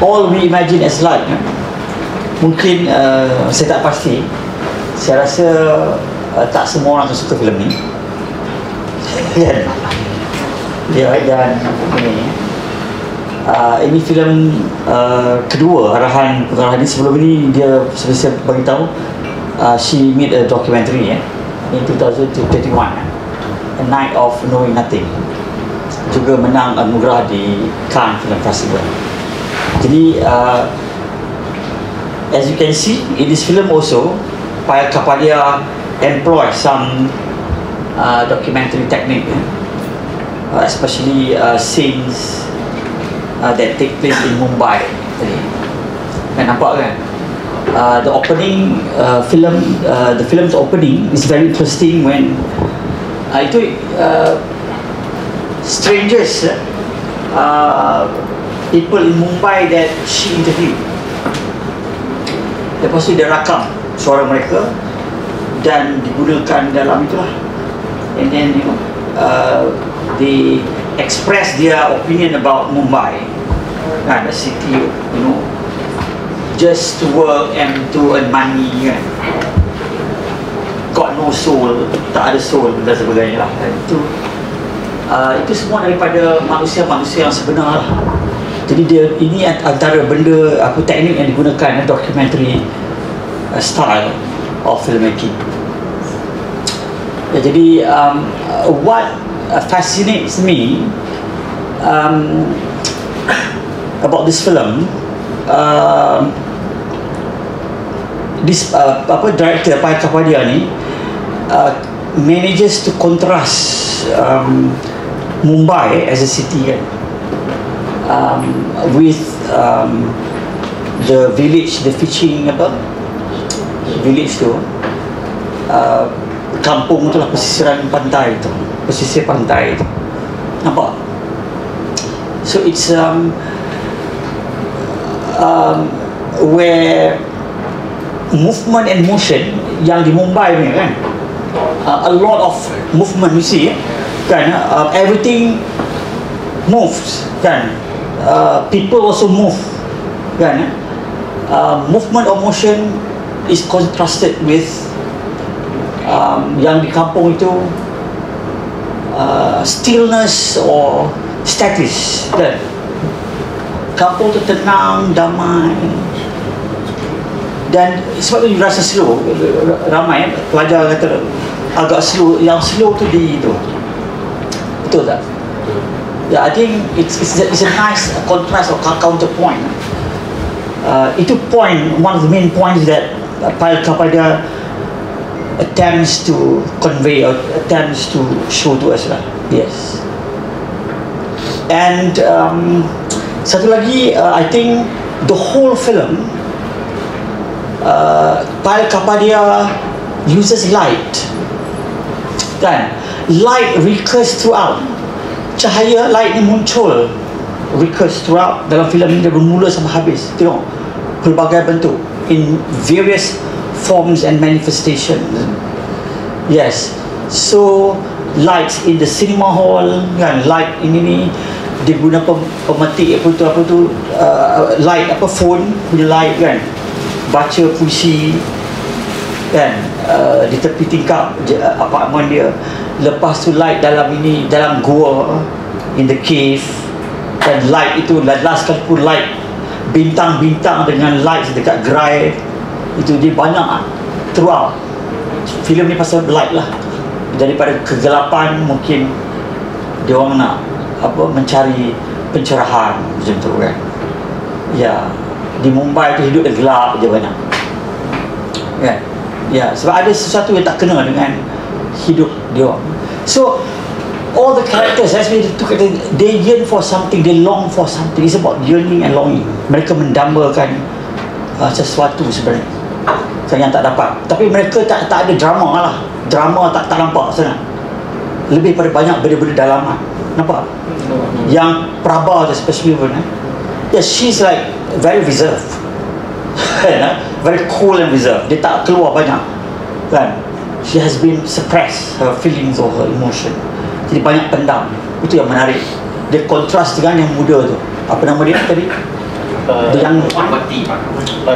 all we imagine as light. Mungkin saya tak pasti. Saya rasa tak semua orang suka filem ni. Dan dan ini filem kedua arahan pengarah ini. Sebelum ini dia seperti saya beritahu, she made a documentary in 2021, A Night of Knowing Nothing, juga menang anugerah di Cannes Film Festival. Jadi as you can see in this film also, Payal Kapadia employ some documentary technique, especially scenes that take place in Mumbai. Kan nampak kan? The opening the film's opening is very interesting when itu strangers, people in Mumbai that she interviewed. Lepas tu dia rakam suara mereka dan digunakan dalam itulah, and then they express their opinion about Mumbai, kan, a city, just to work and to earn money, kan, got no soul, tak ada soul dan sebagainya lah. Itu semua daripada manusia-manusia yang sebenar lah. Jadi ini antara benda teknik yang digunakan documentary style of filmmaking. Jadi what fascinates me about this film, this director Payal Kapadia ni manages to contrast Mumbai as a city, with the village, the fishing village tu, kampung tu lah, pesisir pantai tu, nampak? So it's where movement and motion yang di Mumbai ni, kan, a lot of movement, you see, kan, everything moves, kan, people also move, kan, movement or motion is contrasted with yang di kampung itu stillness or status, kan. Kampung tu tenang, damai, dan sebab tu rasa slow. Ramai pelajar kata agak slow, yang slow tu di itu, betul tak? Yeah, I think it's a nice contrast or counterpoint. Itu point, one of the main points that Payal Kapadia attempts to convey or attempts to show to us lah. Yes. And satu lagi, I think the whole film, Payal Kapadia uses light, kan, light recurs throughout. Cahaya light ni muncul, recurs throughout dalam filem ni, dia bermula sampai habis. Tengok pelbagai bentuk in various forms and manifestations. Yes, so lights in the cinema hall, kan, light ini ni dia guna pemetik apa tu light, phone punya light, kan, baca puisi, kan, di tepi tingkap apartmen dia. Lepas tu light dalam gua, in the cave, dan light itu last kali pun light bintang-bintang dengan light dekat gerai itu, dia banyak throughout filem ni pasal light lah. Daripada kegelapan mungkin dia orang nak mencari pencerahan macam tu, kan. Ya, di Mumbai tu hidup gelap je banyak, kan. Ya, sebab ada sesuatu yang tak kena dengan hidup dia orang. So all the characters, they yearn for something, they long for something. It's about yearning and longing. Mereka mendambakan sesuatu sebenarnya yang tak dapat. Tapi mereka tak ada drama lah. Drama tak nampak sangat. Lebih pada banyak benda-benda dalaman. Nampak? Yang Prabha especially pun, yes, she's like very reserved. Very cool and reserved. Dia tak keluar banyak, kan. She has been suppressed her feelings or her emotion. Jadi banyak pendam. Itu yang menarik. Dia kontras dengan yang muda tu. Apa nama dia tadi? yang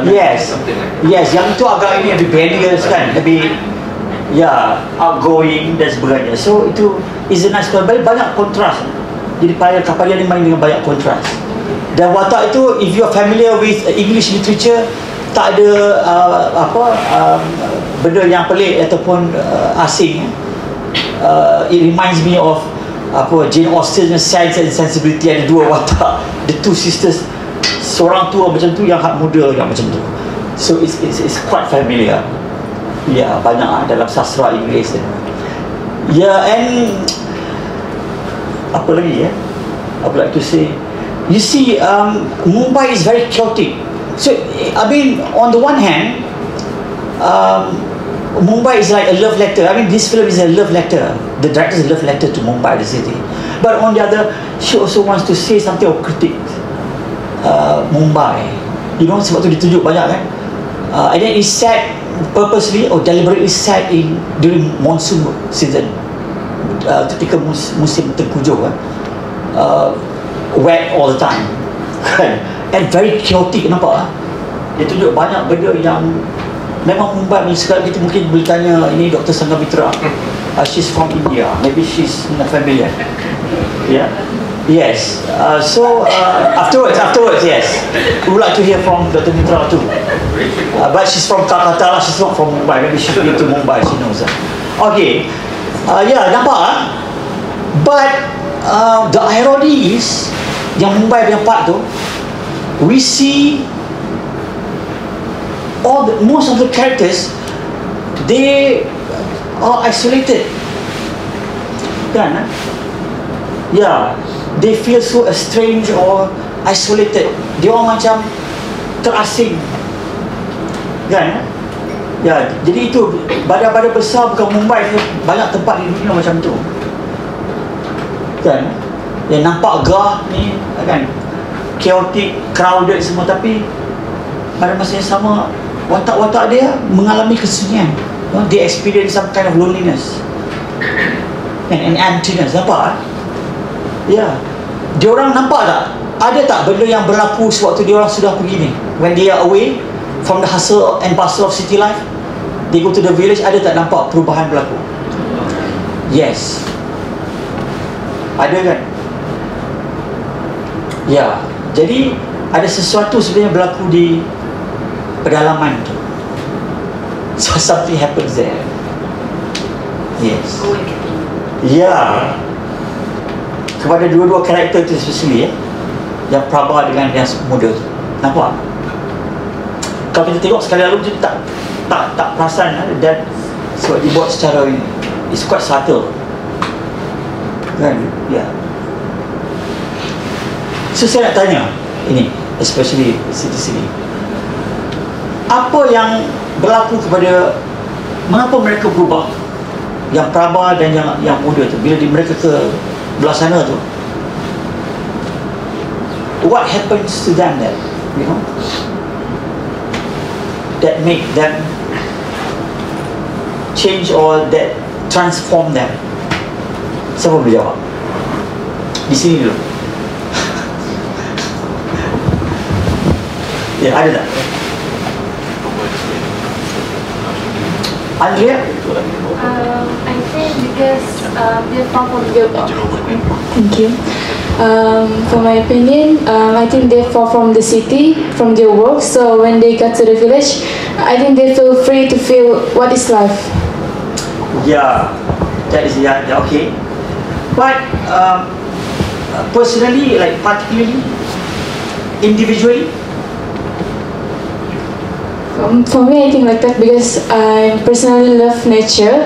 yes, yes, yang tu agak ini lebih rebellious kan, lebih outgoing dan sebagainya. So itu is a nice banyak kontras. Jadi kapal dia ni main dengan banyak kontras. Dan watak itu, if you are familiar with English literature, tak ada benda yang pelik ataupun asing. It reminds me of Jane Austen's Sense and Sensibility. Ada dua watak, the two sisters, seorang tua macam tu, yang hak muda yang macam tu. So it's quite familiar. Ya, banyak dalam sastra Inggeris. And apa lagi I would like to say, you see, Mumbai is very chaotic. So I mean, on the one hand, Mumbai is like a love letter. I mean, this film is a love letter. The director's love letter to Mumbai, the city. But on the other, she also wants to say something of critique Mumbai. You know, sebab tu ditunjuk banyak kan. And then it's set purposely or deliberately set during monsoon season, ketika musim tengkujuh kan. Wet all the time kan. And very chaotic, nampak dia tunjuk banyak benda yang memang Mumbai. Sekarang kita mungkin boleh tanya ini Dr. Sanghamitra, she's from India, maybe she's familiar. Yes. So afterwards, yes, we would like to hear from Dr. Mitra too. But she's from Calcutta, she's not from Mumbai. Maybe she's been to Mumbai, she knows. Okay. Nampak. But the irony is, yang Mumbai punya part tu, we see most of the characters, they are isolated kan. They feel so estranged or isolated. Dia orang macam terasing kan. Jadi itu badan-badan besar bukan Mumbai, banyak tempat di dunia macam tu kan. Yang nampak gah ni kan, chaotic, crowded semua, tapi pada masa yang sama watak-watak dia mengalami kesunyian. They experience some kind of loneliness and emptiness. Nampak? Dia orang nampak tak? Ada tak benda yang berlaku sewaktu dia orang sudah pergi ni? When they are away from the hustle and bustle of city life, they go to the village. Ada tak nampak perubahan berlaku? Yes. Ada kan? Jadi ada sesuatu sebenarnya berlaku di pedalaman tu. So something happens there. Yes. Kepada dua-dua karakter tu especially yang Prabha dengan yang muda. Nampak? Kalau kita tengok sekali lalu kita tak perasan dan sebab dibuat secara ini, it's quite subtle kan. So saya nak tanya ini, especially sini, apa yang berlaku kepada, mengapa mereka berubah, yang Prabha dan yang muda tu, bila mereka ke belah sana tu, what happens to them then, you know, that make them change or that transform them? Siapa boleh jawab? Di sini dulu. Ada tak? Andrea? I think because they're far from their Thank you. For my opinion, I think they're far from the city, from their work. So when they got to the village, I think they feel free to feel what is life. That is okay. But personally, like particularly, individually. For me, I think like that because I personally love nature.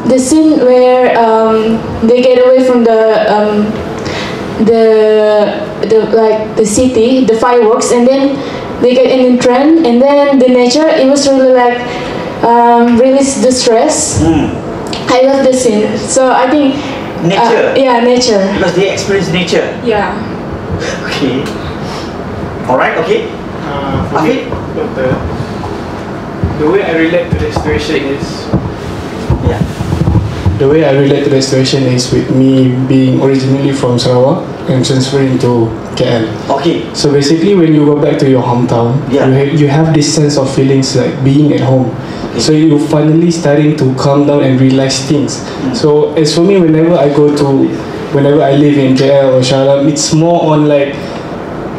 The scene where they get away from the city, the fireworks, and then they get in the train, and then the nature, it was really like release the stress. I love the scene. So I think nature. Nature. Because they experience nature. Okay. Alright. Okay. For me, the way I relate to the situation is the way I relate to the situation is with me being originally from Sarawak and transferring to KL. Okay. So basically, when you go back to your hometown, you have this sense of feelings like being at home. Okay. So you're finally starting to calm down and realize things. So as for me, whenever I live in KL or Shah Alam, it's more on like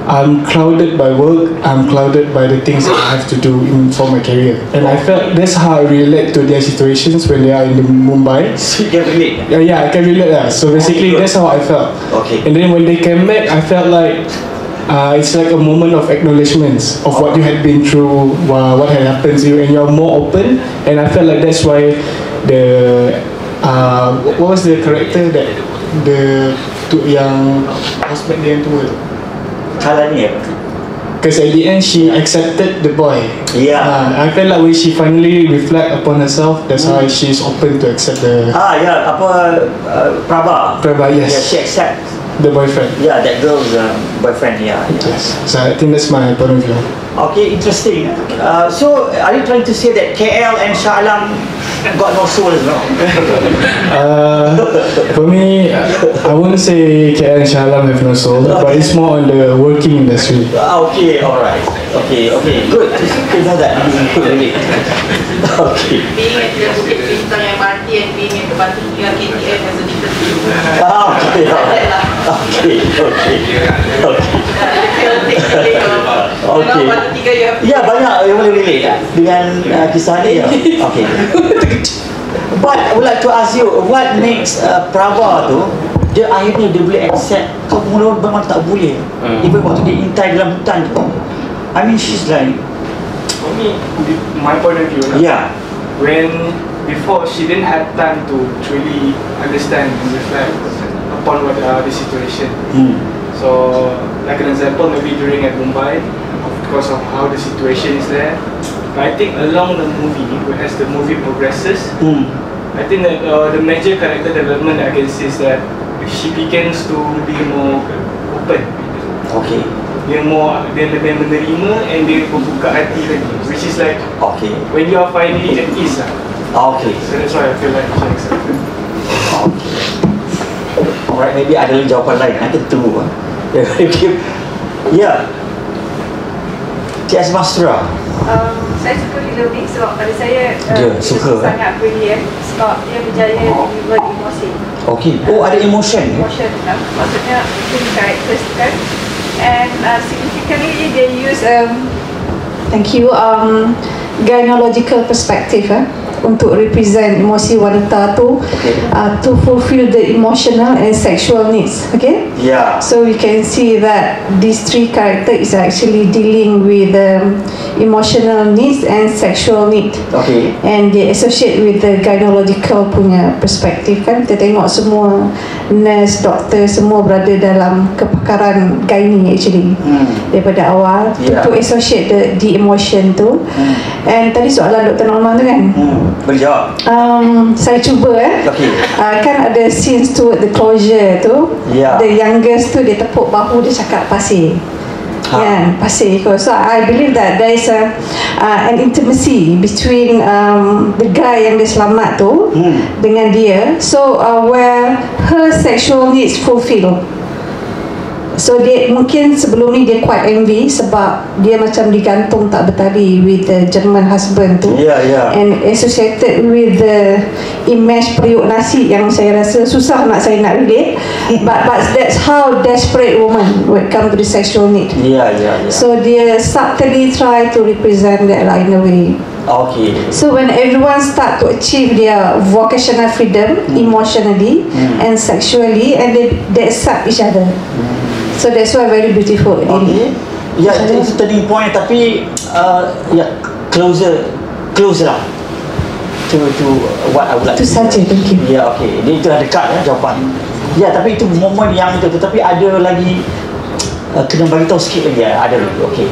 I'm clouded by work, I'm clouded by the things that I have to do for my career. And I felt that's how I relate to their situations when they are in Mumbai. So you can relate? Yeah, I can relate. So basically, that's how I felt. Okay. And then when they came back, I felt like it's like a moment of acknowledgements of what you had been through, what had happened to you, and you're more open. And I felt like that's why what was the character that yang husband dia yang tua tu? Kalani apa? Because at the end she accepted the boy. Yeah. I felt like when she finally reflect upon herself, that's how she's open to accept the. Prabha. Yes. Yeah, she accepts the boyfriend. Yeah, that girl's boyfriend. Yeah. Yes. So I think that's my point of view. Okay, interesting. So are you trying to say that KL and Shah Alam got no soul as well? For me, I wouldn't say KL and Shah Alam have no soul, but it's more on the working industry. Okay, alright. Okay, good. You know that you could relate. Okay. Being at the Bukit Bintang yang mati and being at the Batu Tiga KTM has a different view. Okay. Batu Tiga you have. Ya, banyak yang boleh relate dengan kisah ni. Okay. But I would like to ask you, what makes Prabha tu dia akhirnya dia boleh accept kau mula memang tak boleh. Even waktu dia intai dalam hutan tu, I mean she's like, for me, my point of view, when before she didn't have time to truly understand and reflect upon what the situation. So, like an example, maybe during at Mumbai, because of how the situation is there. But I think along the movie, as the movie progresses, I think that the major character development I can see is that she begins to be more open. Okay. Dia lebih menerima and dia membuka hati lagi, which is like when you are finally at ease. Okay. So that's why I feel like she accepted. Okay. Alright, maybe ada jawapan lain. Kita tunggu. Ya. T.S. Mastra. Saya suka filem ni sebab pada saya suka sangat brilliant sebab dia berjaya deliver emosi. Okay. Oh, ada emotion. Emotion lah. Maksudnya mungkin characters kan. And significantly they use gynecological perspective untuk represent emosi wanita tu to fulfill the emotional and sexual needs. Okay. Yeah. So we can see that these three characters is actually dealing with emotional needs and sexual need. Okay. And they associate with the gynecological punya perspective kan. Kita tengok semua nurse, doktor semua berada dalam kepakaran gynae actually daripada awal to associate the emotion tu. And tadi soalan Dr. Norman tu kan. Boleh jawab? Saya cuba kan ada scenes toward the closure tu. The youngest tu dia tepuk bahu dia cakap pasir. Kan, pasir. So I believe that there is an intimacy between the guy yang dia selamat tu dengan dia. So where her sexual needs fulfill. So dia mungkin sebelum ni dia quite envy sebab dia macam digantung tak bertali with the German husband tu. And associated with the image periuk nasi yang saya rasa susah saya nak relate. But that's how desperate woman when it comes to the sexual need. So dia subtly try to represent that in a way. Okay. So when everyone start to achieve their vocational freedom emotionally and sexually, and they accept each other. So that's why very beautiful. Okay. Ya, itu turning point. Tapi closer lah to what I would like to saja. Thank you. Ya, okay. Dia itu dah dekat jawapan. Ya, tapi itu momen yang itu. Tetapi ada lagi kena bagi tahu sikit lagi. Ada lagi. Okay.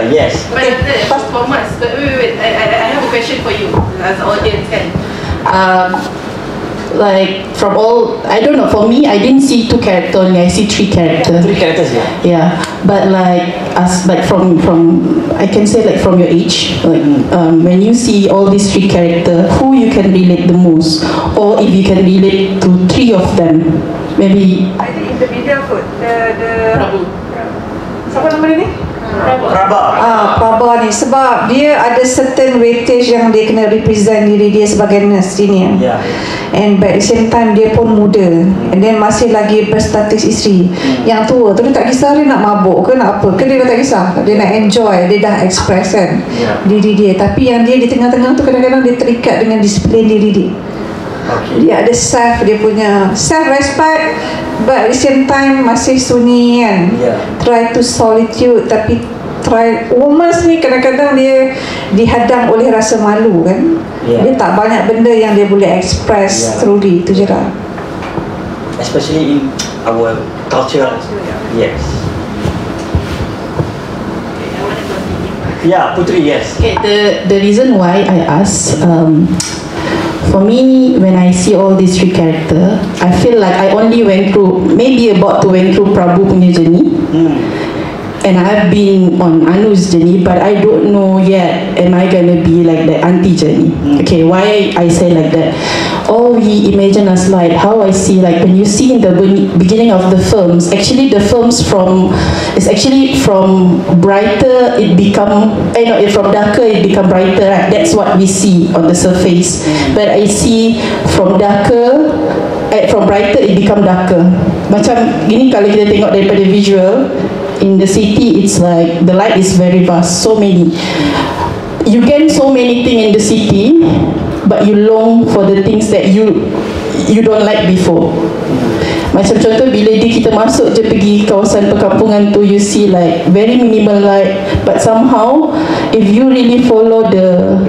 Yes. But performance. But wait. I have a question for you as an audience kan. like from all, I don't know, for me I didn't see 2 characters only, I see 3 characters. 3 characters, yeah. Yeah, but like from I can say like from your age, like when you see all these 3 characters, who you can relate the most, or if you can relate to 3 of them, maybe. I think in the middle kot, the siapa nama dia ni? Prabha ni, sebab dia ada certain weightage yang dia kena represent diri dia sebagai nurse senior. And but at the same time dia pun muda, and then masih lagi berstatus isteri. Yang tua tu dia tak kisah dia nak mabuk ke nak apa ke, dia dah tak kisah, dia nak enjoy, dia dah express kan diri dia. Tapi yang dia di tengah-tengah tu kadang-kadang dia terikat dengan disiplin diri dia. Dia ada dia punya self-respect, but at the same time masih sunyi kan. Try to solitude, tapi women ni kadang-kadang dia dihadang oleh rasa malu kan. Dia tak banyak benda yang dia boleh express truly, itu je lah. Especially in our culture. Yes. Yeah, Putri, yes. Okay, the reason why I ask, for me, when I see all these 3 characters, I feel like I only went through, maybe about to went through Prabu punya journey. And I've been on Anu's journey, but I don't know yet, am I gonna be like the auntie journey? Okay, why I say like that? All we imagine us like, how I see, like when you see in the beginning of the films, actually the films it's actually from brighter, it become, from darker it become brighter, right? That's what we see on the surface. But I see from darker, from brighter it become darker. Macam gini kalau kita tengok daripada visual, in the city it's like the light is very vast, so many, you gain so many things in the city, but you long for the things that you don't like before. Macam contoh bila kita masuk je pergi kawasan perkampungan tu, you see like very minimal light, but somehow if you really follow the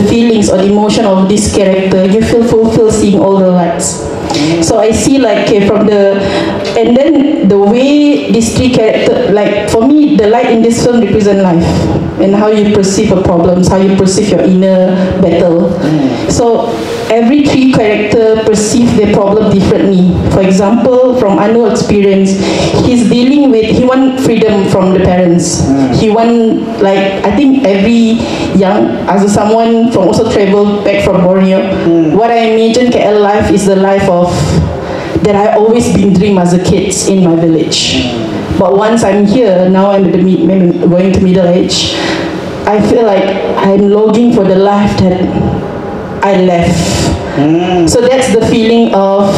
feelings or the emotion of this character, you feel fulfilled seeing all the lights. So I see like and then the way these 3 characters, like for me the light in this film represent life and how you perceive a problems, how you perceive your inner battle. So every 3 character perceive their problem differently. For example, from Anu experience, he want freedom from the parents. He want, like, I think every young, as someone from also travel back from Borneo, what I imagine KL life is the life of that I always been dream as a kid in my village. But once I'm here, now I'm going to middle age, I feel like I'm longing for the life that I left. So that's the feeling of,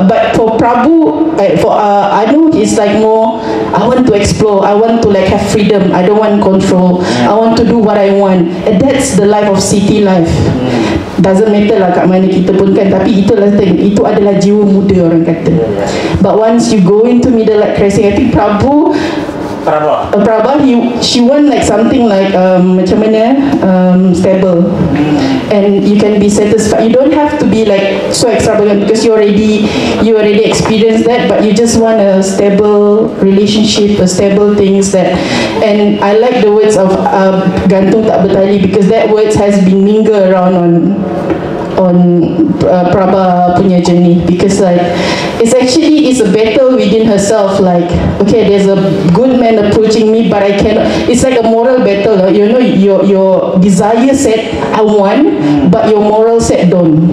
but for Prabu, for Anu, it's like more, I want to explore, I want to like have freedom, I don't want control, I want to do what I want. And that's the life of city life. Doesn't matter lah kat mana kita pun kan, tapi itulah thing, itu adalah jiwa muda orang kata. But once you go into middle life crisis, I think Prabha, she want like something like macam mana, stable, and you can be satisfied. You don't have to be like so extravagant because you already experienced that, but you just want a stable relationship, a stable things that. And I like the words of gantung tak bertali, because that words has been mingle around on Prabha punya journey, because like it's a battle within herself, like okay, there's a good man approaching me, but I cannot. It's like a moral battle, you know, your desire said I want, but your moral said don't.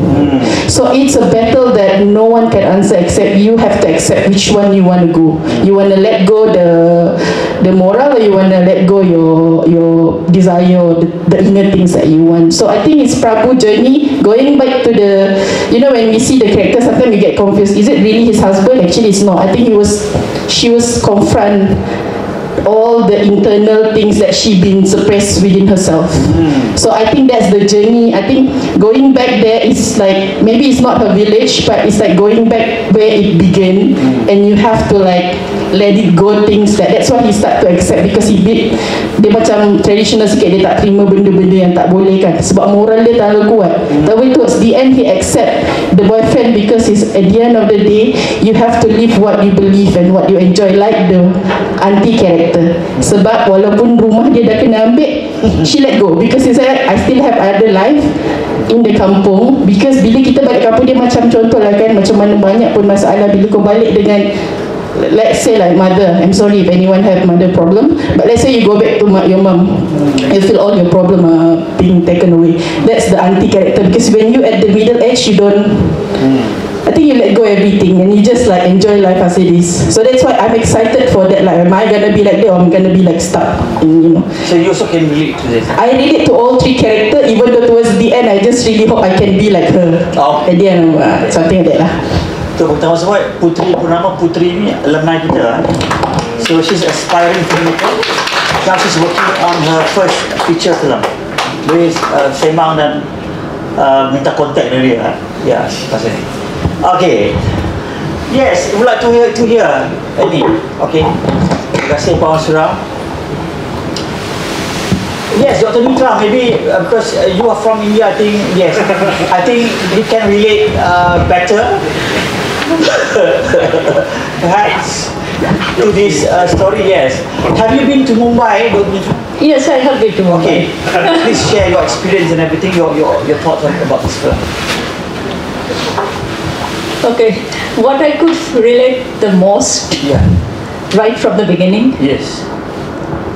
So it's a battle that no one can answer except you have to accept which one you want to go. You want to let go the moral, or you want to let go your desire or the inner things that you want. So I think it's Prabhu journey, going back to the, you know, when we see the character, sometimes we get confused. Is it really his husband? Actually it's not. I think she was confront all the internal things that she been suppressed within herself. So I think that's the journey. I think going back there is like, maybe it's not her village, but it's like going back where it began, and you have to like let it go things that's why he start to accept, because dia macam traditional sikit, dia tak terima benda-benda yang tak boleh kan, sebab moral dia terlalu kuat. Tapi towards the end he accept the boyfriend, because at the end of the day you have to live what you believe and what you enjoy, like the auntie character. character. Sebab walaupun rumah dia dah kena ambil, she let go because she said I still have other life in the kampung. Because bila kita balik kampung, dia macam contoh lah kan, macam mana banyak pun masalah bila kau balik dengan, let's say like mother, I'm sorry if anyone have mother problem, but let's say you go back to your mom, you feel all your problem are being taken away. That's the auntie character, because when you at the middle age, you don't, I think you let go everything and you just like enjoy life as it is. So that's why I'm excited for that. Like, am I gonna be like that, or I'm gonna be like stuck in, you know? So you also can relate to this? I relate to all three characters, even though towards the end I just really hope I can be like her. At the end, something like that lah. So pertama sebab Putri ni alumni kita. So she's aspiring filmmaker. Now she's working on her first feature film with Semang dan minta kontak dari dia. Ya, pasal ni. Okay. Yes, we would like to hear Annie. Okay. Terima kasih Puan Surah. Yes, Dr. Mitra, maybe because you are from India, I think, yes, I think you can relate better perhaps to this story. Yes. Have you been to Mumbai, Dr. Mitra? Yes, I have been to Mumbai. Okay. Please share your experience and everything, your thoughts about this film. Okay, what I could relate the most, right from the beginning, yes,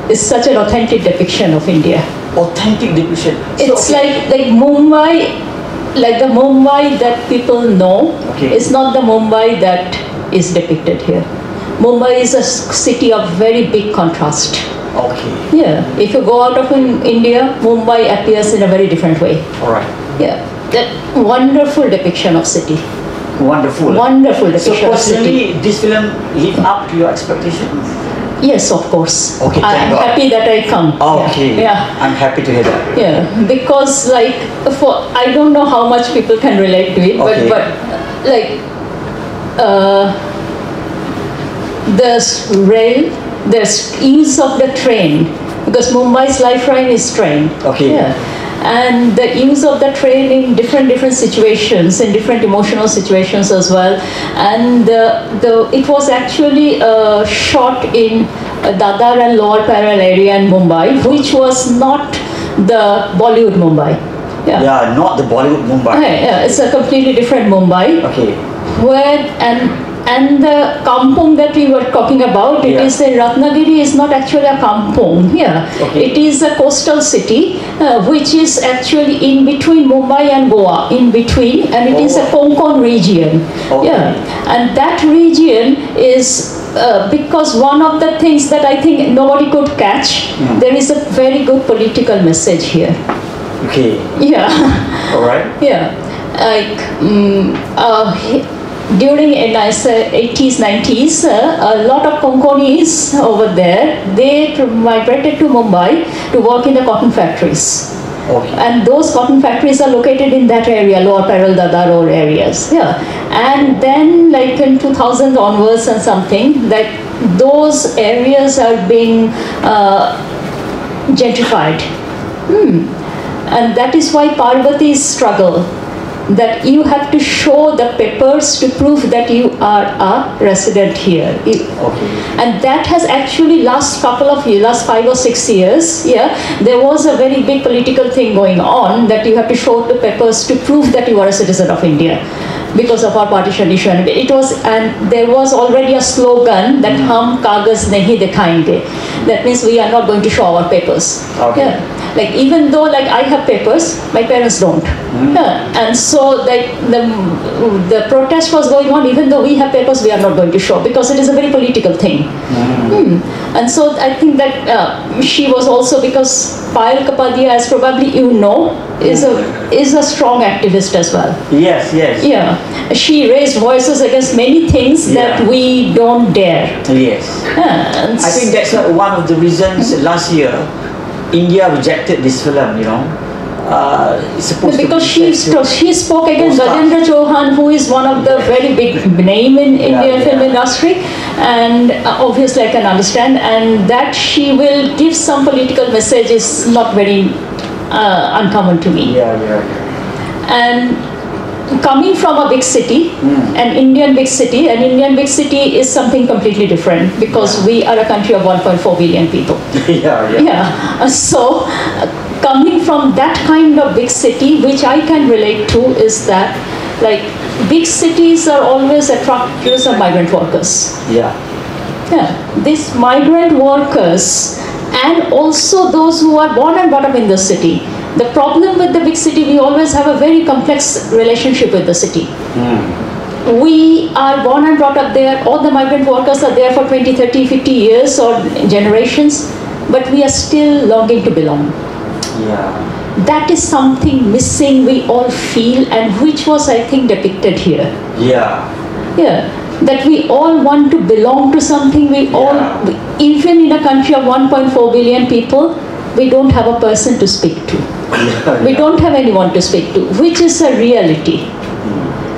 is such an authentic depiction of India. Authentic depiction. It's like Mumbai, like the Mumbai that people know. It's not the Mumbai that is depicted here. Mumbai is a city of very big contrast. Okay. Yeah, if you go out of India, Mumbai appears in a very different way. All right. Yeah, that wonderful depiction of city. Wonderful. Wonderful depiction of city. So personally, this film lived up to your expectations? Yes, of course. Okay, I'm happy that I come. Okay. Yeah. I'm happy to hear that. Yeah, because like I don't know how much people can relate to it, but like there's rail, there's ease of the train, because Mumbai's lifeline is train. Okay. Yeah. And the use of the train in different situations, in different emotional situations as well. And it was actually shot in Dadar and Lower Parel area in Mumbai, which was not the Bollywood Mumbai. Yeah, not the Bollywood Mumbai. Yeah, it's a completely different Mumbai. Okay. Where and the kampung that we were talking about, it is a Ratnagiri is not actually a kampung here. It is a coastal city which is actually in between Mumbai and Goa, in between, and it is a Konkan region. Yeah, and that region is because one of the things that I think nobody could catch, there is a very good political message here. Okay. Yeah. All right. Yeah, like during the 80s, 90s, a lot of Konkanis over there, they migrated to Mumbai to work in the cotton factories. Okay. And those cotton factories are located in that area, Lower Parel, Dadar areas. Yeah. And then like in 2000 onwards and something, that those areas are being gentrified. And that is why Parvati's struggle, that you have to show the papers to prove that you are a resident here. And that has actually last 5 or 6 years, there was a very big political thing going on that you have to show the papers to prove that you are a citizen of India because of our partition issue. And there was already a slogan that hum kagaz nahi dikhayenge. That means we are not going to show our papers. Yeah. Like even though like I have papers, my parents don't. And so like the protest was going on, even though we have papers, we are not going to show, because it is a very political thing. And so I think that she was also, because Payal Kapadia, as probably you know, is a strong activist as well. Yes, yes. Yeah, she raised voices against many things that we don't dare. Yes. I think that's one of the reasons last year India rejected this film, you know. Because she spoke against Gajendra Chauhan, who is one of the very big name in Indian film industry, and obviously I can understand, and that she will give some political message is not very uncommon to me. And coming from a big city, an Indian big city is something completely different because we are a country of 1.4 billion people. So coming from that kind of big city, which I can relate to, is that like big cities are always attractors of migrant workers. These migrant workers and also those who are born and brought up in the city. The problem with the big city, we always have a very complex relationship with the city. We are born and brought up there, all the migrant workers are there for 20, 30, 50 years or generations, but we are still longing to belong. That is something missing we all feel, and which was, I think, depicted here. That we all want to belong to something. We all, even in a country of 1.4 billion people, we don't have a person to speak to. We don't have anyone to speak to, which is a reality.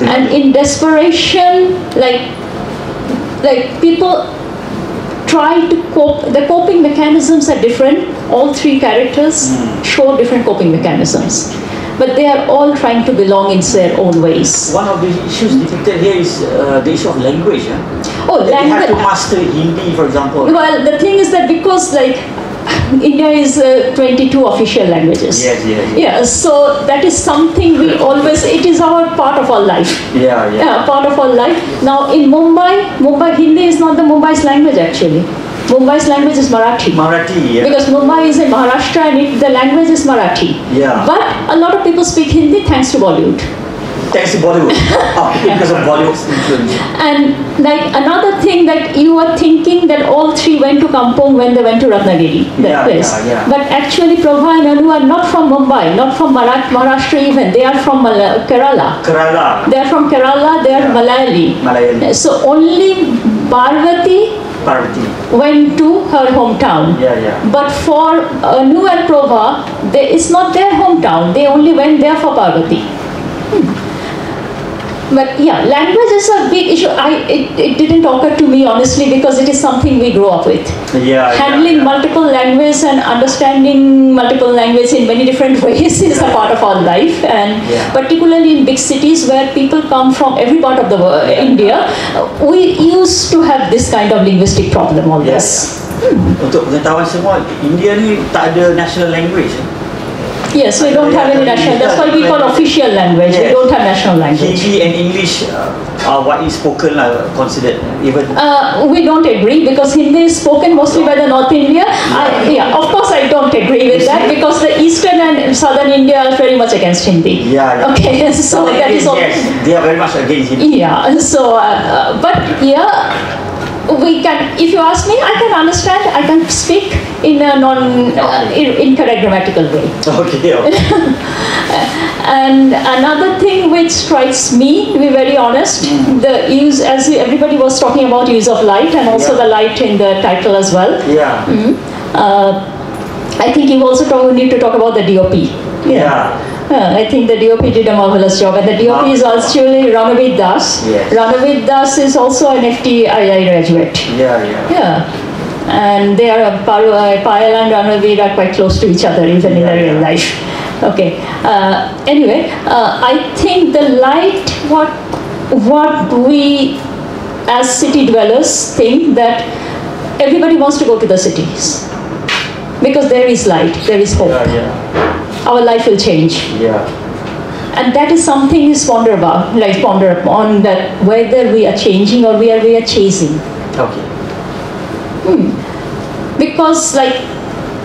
And in desperation, like people try to cope. The coping mechanisms are different. All three characters show different coping mechanisms, but they are all trying to belong in their own ways. One of the issues depicted here is the issue of language. They have to master Hindi, for example. Well, the thing is that because like India is 22 official languages. So that is something we always, it is our part of our life. Part of our life. Now in Mumbai Hindi is not the Mumbai's language actually. Mumbai's language is Marathi. Because Mumbai is in Maharashtra and the language is Marathi. But a lot of people speak Hindi thanks to Bollywood. Thanks to Bollywood. Because of Bollywood's influence. And like another thing that you were thinking that all three went to Kampong when they went to Ratnagiri, that place. But actually Prabha and Anu are not from Mumbai, not from Maharashtra even. They are from Kerala. They are from Kerala, they are Malayali. So only Parvati went to her hometown. But for Anu and Prabha, it's not their hometown. They only went there for Parvati. But yeah, language is a big issue. It didn't occur to me honestly because it is something we grow up with. Handling multiple languages and understanding multiple languages in many different ways is a part of our life, and particularly in big cities where people come from every part of the world, India, we used to have this kind of linguistic problem always. Untuk pengetahuan semua, India ni tak ada national language. Yes, we don't have any national. That's why we call official language. We don't have national language. Hindi and English are what is spoken, considered even. We don't agree because Hindi is spoken mostly by the North India. Of course, I don't agree with that because the Eastern and Southern India are very much against Hindi. Okay, so that is all. Yes, they are very much against Hindi. So but we can, if you ask me, I can understand, I can speak in a incorrect grammatical way. And another thing which strikes me, to be very honest, the use, as everybody was talking about use of light, and also the light in the title as well. I think you also need to talk about the DOP. I think the DOP did a marvelous job, and the DOP is actually Ranavir Das. Ranavir Das is also an FTII graduate. And they are, Payal and Ranavir are quite close to each other even in the real life. Anyway, I think the light, what we as city dwellers think that everybody wants to go to the cities because there is light, there is hope. Our life will change. And that is something you ponder upon, that whether we are changing or we are chasing. Because like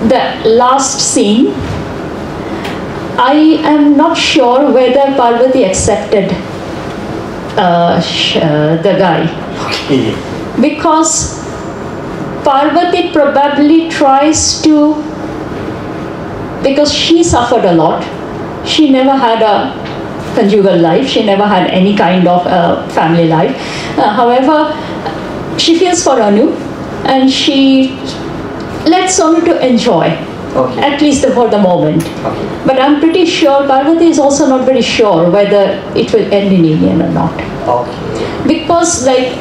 the last scene, I am not sure whether Parvati accepted the guy. Because Parvati probably tries to, because she suffered a lot. She never had a conjugal life. She never had any kind of family life. However, she feels for Anu, and she lets Anu to enjoy, at least for the moment. But I'm pretty sure Parvati is also not very sure whether it will end in union or not. Because like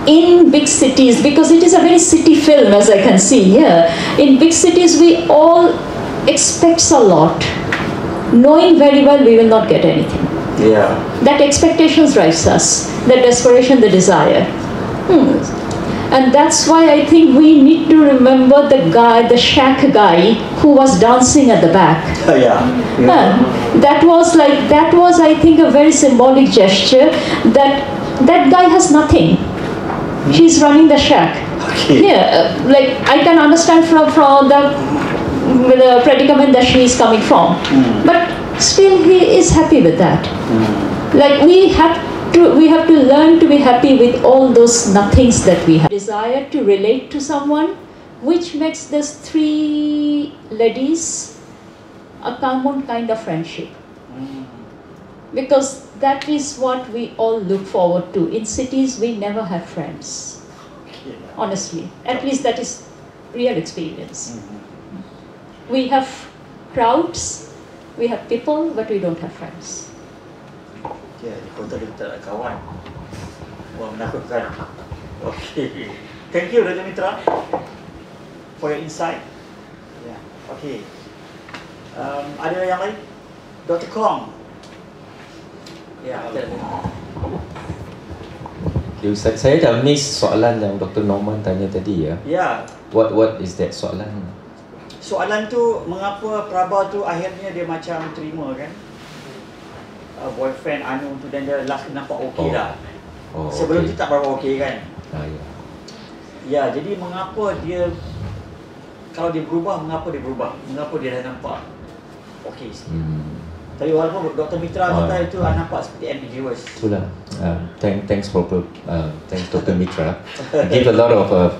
in big cities, because it is a very city film as I can see here, in big cities we all expect a lot, knowing very well we will not get anything. Yeah. That expectations drives us, the desperation, the desire. And that's why I think we need to remember the guy, the shack guy who was dancing at the back. That was I think a very symbolic gesture that guy has nothing. He's running the shack. Yeah, like I can understand from the predicament that she is coming from. But still he is happy with that. Like we have to learn to be happy with all those nothings that we have. Desire to relate to someone, which makes these three ladies a common kind of friendship. Because that is what we all look forward to. In cities, we never have friends. Honestly, at least that is real experience. We have crowds, we have people, but we don't have friends. Ya, di kota dia tak ada kawan. Wah, menakutkan. Okay. Thank you, Dr. Mitra, for your insight. Yeah. Okay. Ada yang lain? Dr. Kong. Ya, ada. Okay, Ustaz, saya dah miss soalan yang Dr. Norman tanya tadi ya. Ya. What is that soalan? Soalan tu, mengapa Prabha tu akhirnya dia macam terima kan? Boyfriend Anu tu dan dia last nampak okey dah. Sebelum tu tak berapa okey kan? Ya, jadi mengapa dia, kalau dia berubah, mengapa dia berubah? Mengapa dia dah nampak okey sikit? Tapi walaupun Dr. Mitra kata itu nampak seperti ambiguous. Itulah. Thanks Dr. Mitra. Give a lot of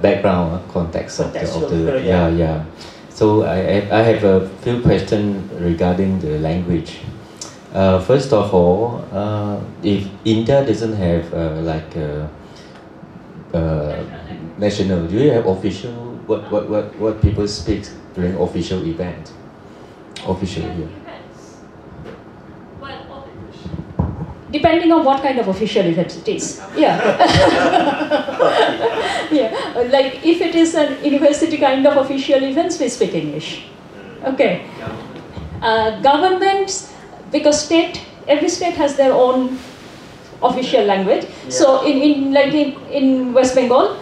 background context of the yeah. So I have a few questions regarding the language. First of all, if India doesn't have national, do you have official what people speak during official event? Official, yeah. Depending on what kind of official event it is. Yeah. Yeah. Like if it is an university kind of official events, we speak English. Okay. Governments, because every state has their own official language. Yeah. So in West Bengal,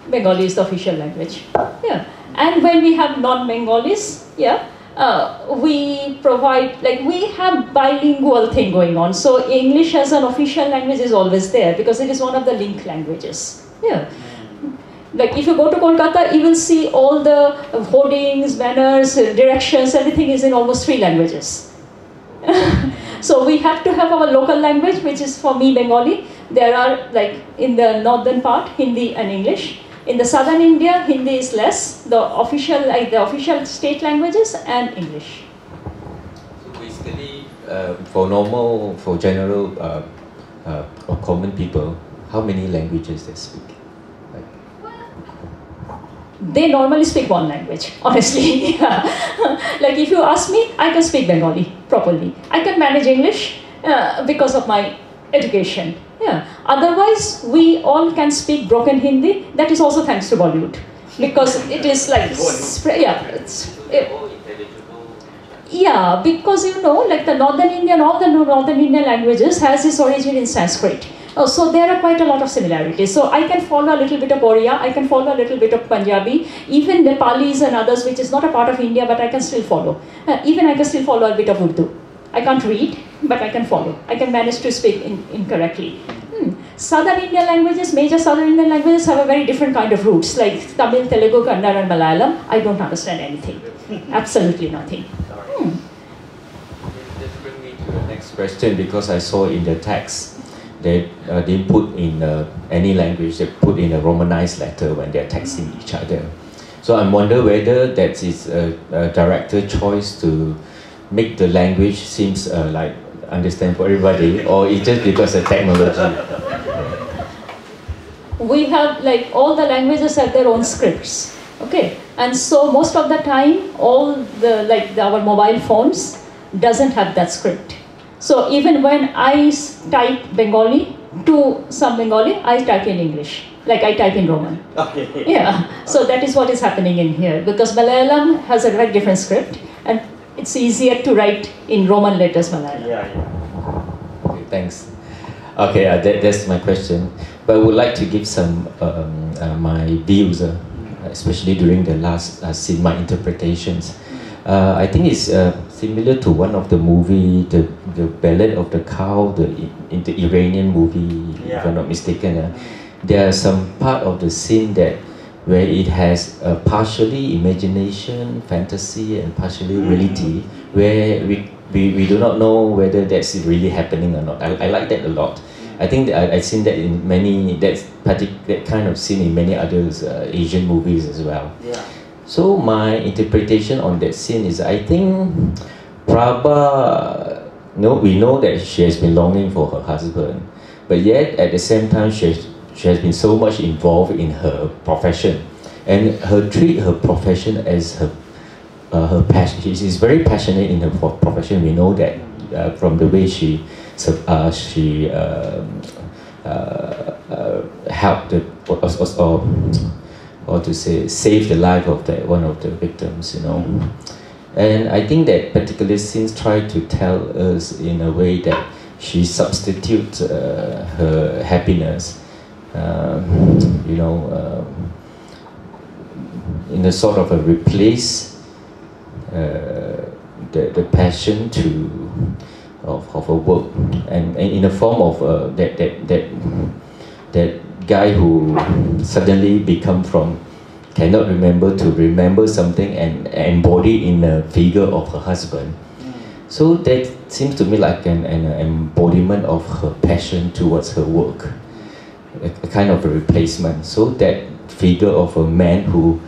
Bengali is the official language. Yeah. And when we have non-Bengalis, yeah, we provide, we have bilingual thing going on. So English as an official language is always there because it is one of the link languages. Yeah. Like if you go to Kolkata, you will see all the hoardings, banners, directions, everything is in almost 3 languages. So we have to have our local language, which is for me Bengali. There are in the northern part, Hindi and English. In the southern India, Hindi is less. The official state languages and English. So basically, for general or common people, how many languages they speak? They normally speak one language, honestly. Yeah. Like if you ask me, I can speak Bengali properly. I can manage English because of my education. Yeah. Otherwise, we all can speak broken Hindi. That is also thanks to Bollywood, because it is because the Northern Indian, all the Northern Indian languages has its origin in Sanskrit. So there are quite a lot of similarities. So I can follow a little bit of Oriya, I can follow a little bit of Punjabi, even Nepalis and others, which is not a part of India, but I can still follow. Even I can still follow a bit of Urdu. I can't read, but I can follow. I can manage to speak incorrectly. Southern Indian languages, major Southern Indian languages have a very different kind of roots, like Tamil, Telugu, Kannada and Malayalam. I don't understand anything. Absolutely nothing. This brings me to the next question, because I saw in the text they didn't put in any language, they put in a Romanized letter when they're texting each other. So I wonder whether that is a director choice to make the language seems understand for everybody, or it's just because of technology? We have all the languages have their own scripts, okay, and so most of the time all the our mobile phones doesn't have that script. So even when I type Bengali to some Bengali, I type in English, I type in Roman. Okay. Yeah, so that is what is happening in here, because Malayalam has a very different script and it's easier to write in Roman letters Malayalam. Yeah. thanks. Okay, that's my question. But I would like to give some my views, especially during the last scene, my interpretations. I think it's similar to one of the movie, the Ballad of the Cow, in the Iranian movie, if I'm not mistaken. There are some part of the scene that where it has partially imagination, fantasy, and partially reality, where we do not know whether that's really happening or not. I like that a lot. I think that I've seen that in many, that kind of scene in many other Asian movies as well. Yeah. So my interpretation on that scene is, I think Prabha, we know that she has been longing for her husband, but yet at the same time she has been so much involved in her profession, and treat her profession as her passion. She is very passionate in her profession. We know that from the way she helped or to say save the life of one of the victims, And I think that particular scenes try to tell us in a way that she substitutes her happiness, in a sort of a replace the passion of her work, and in the form of that guy who suddenly cannot remember to remember something and embody in the figure of her husband. So that seems to me like an embodiment of her passion towards her work, a kind of a replacement. So that figure of a man who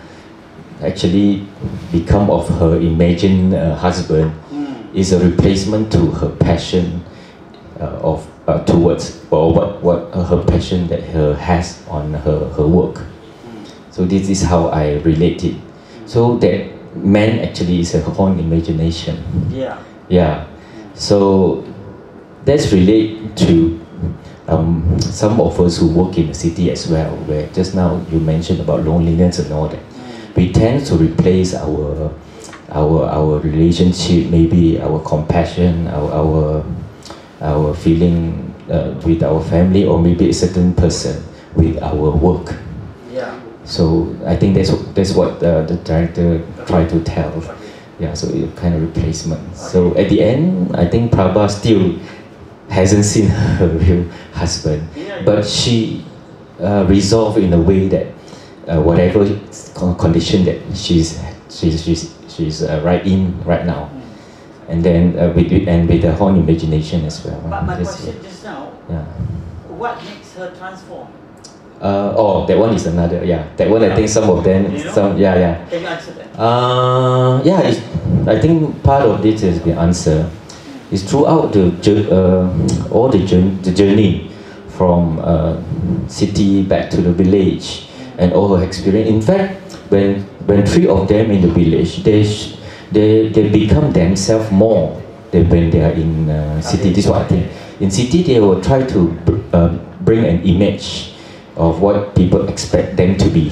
actually become of her imagined husband is a replacement to her passion towards, or what her passion that her has on her work. So this is how I relate it. So that man actually is her own imagination. Yeah. So that's relate to some of us who work in the city as well, where just now you mentioned about loneliness and all that. We tend to replace our relationship, maybe our compassion, our feeling with our family, or maybe a certain person with our work. Yeah. So I think that's what the director tried to tell. Yeah. So it kind of replacement. So at the end, I think Prabha still hasn't seen her real husband, but she resolved in a way that whatever condition that she's right now, and then with her own imagination as well. But my question just now, what makes her transform? That one is another. Yeah, that one I think some of them. Can you answer that? I think part of this has been answered. It's throughout all the journey from city back to the village, and all her experience. In fact, when three of them in the village, they become themselves more than when they are in city. This is what I think. In city, they will try to bring an image of what people expect them to be.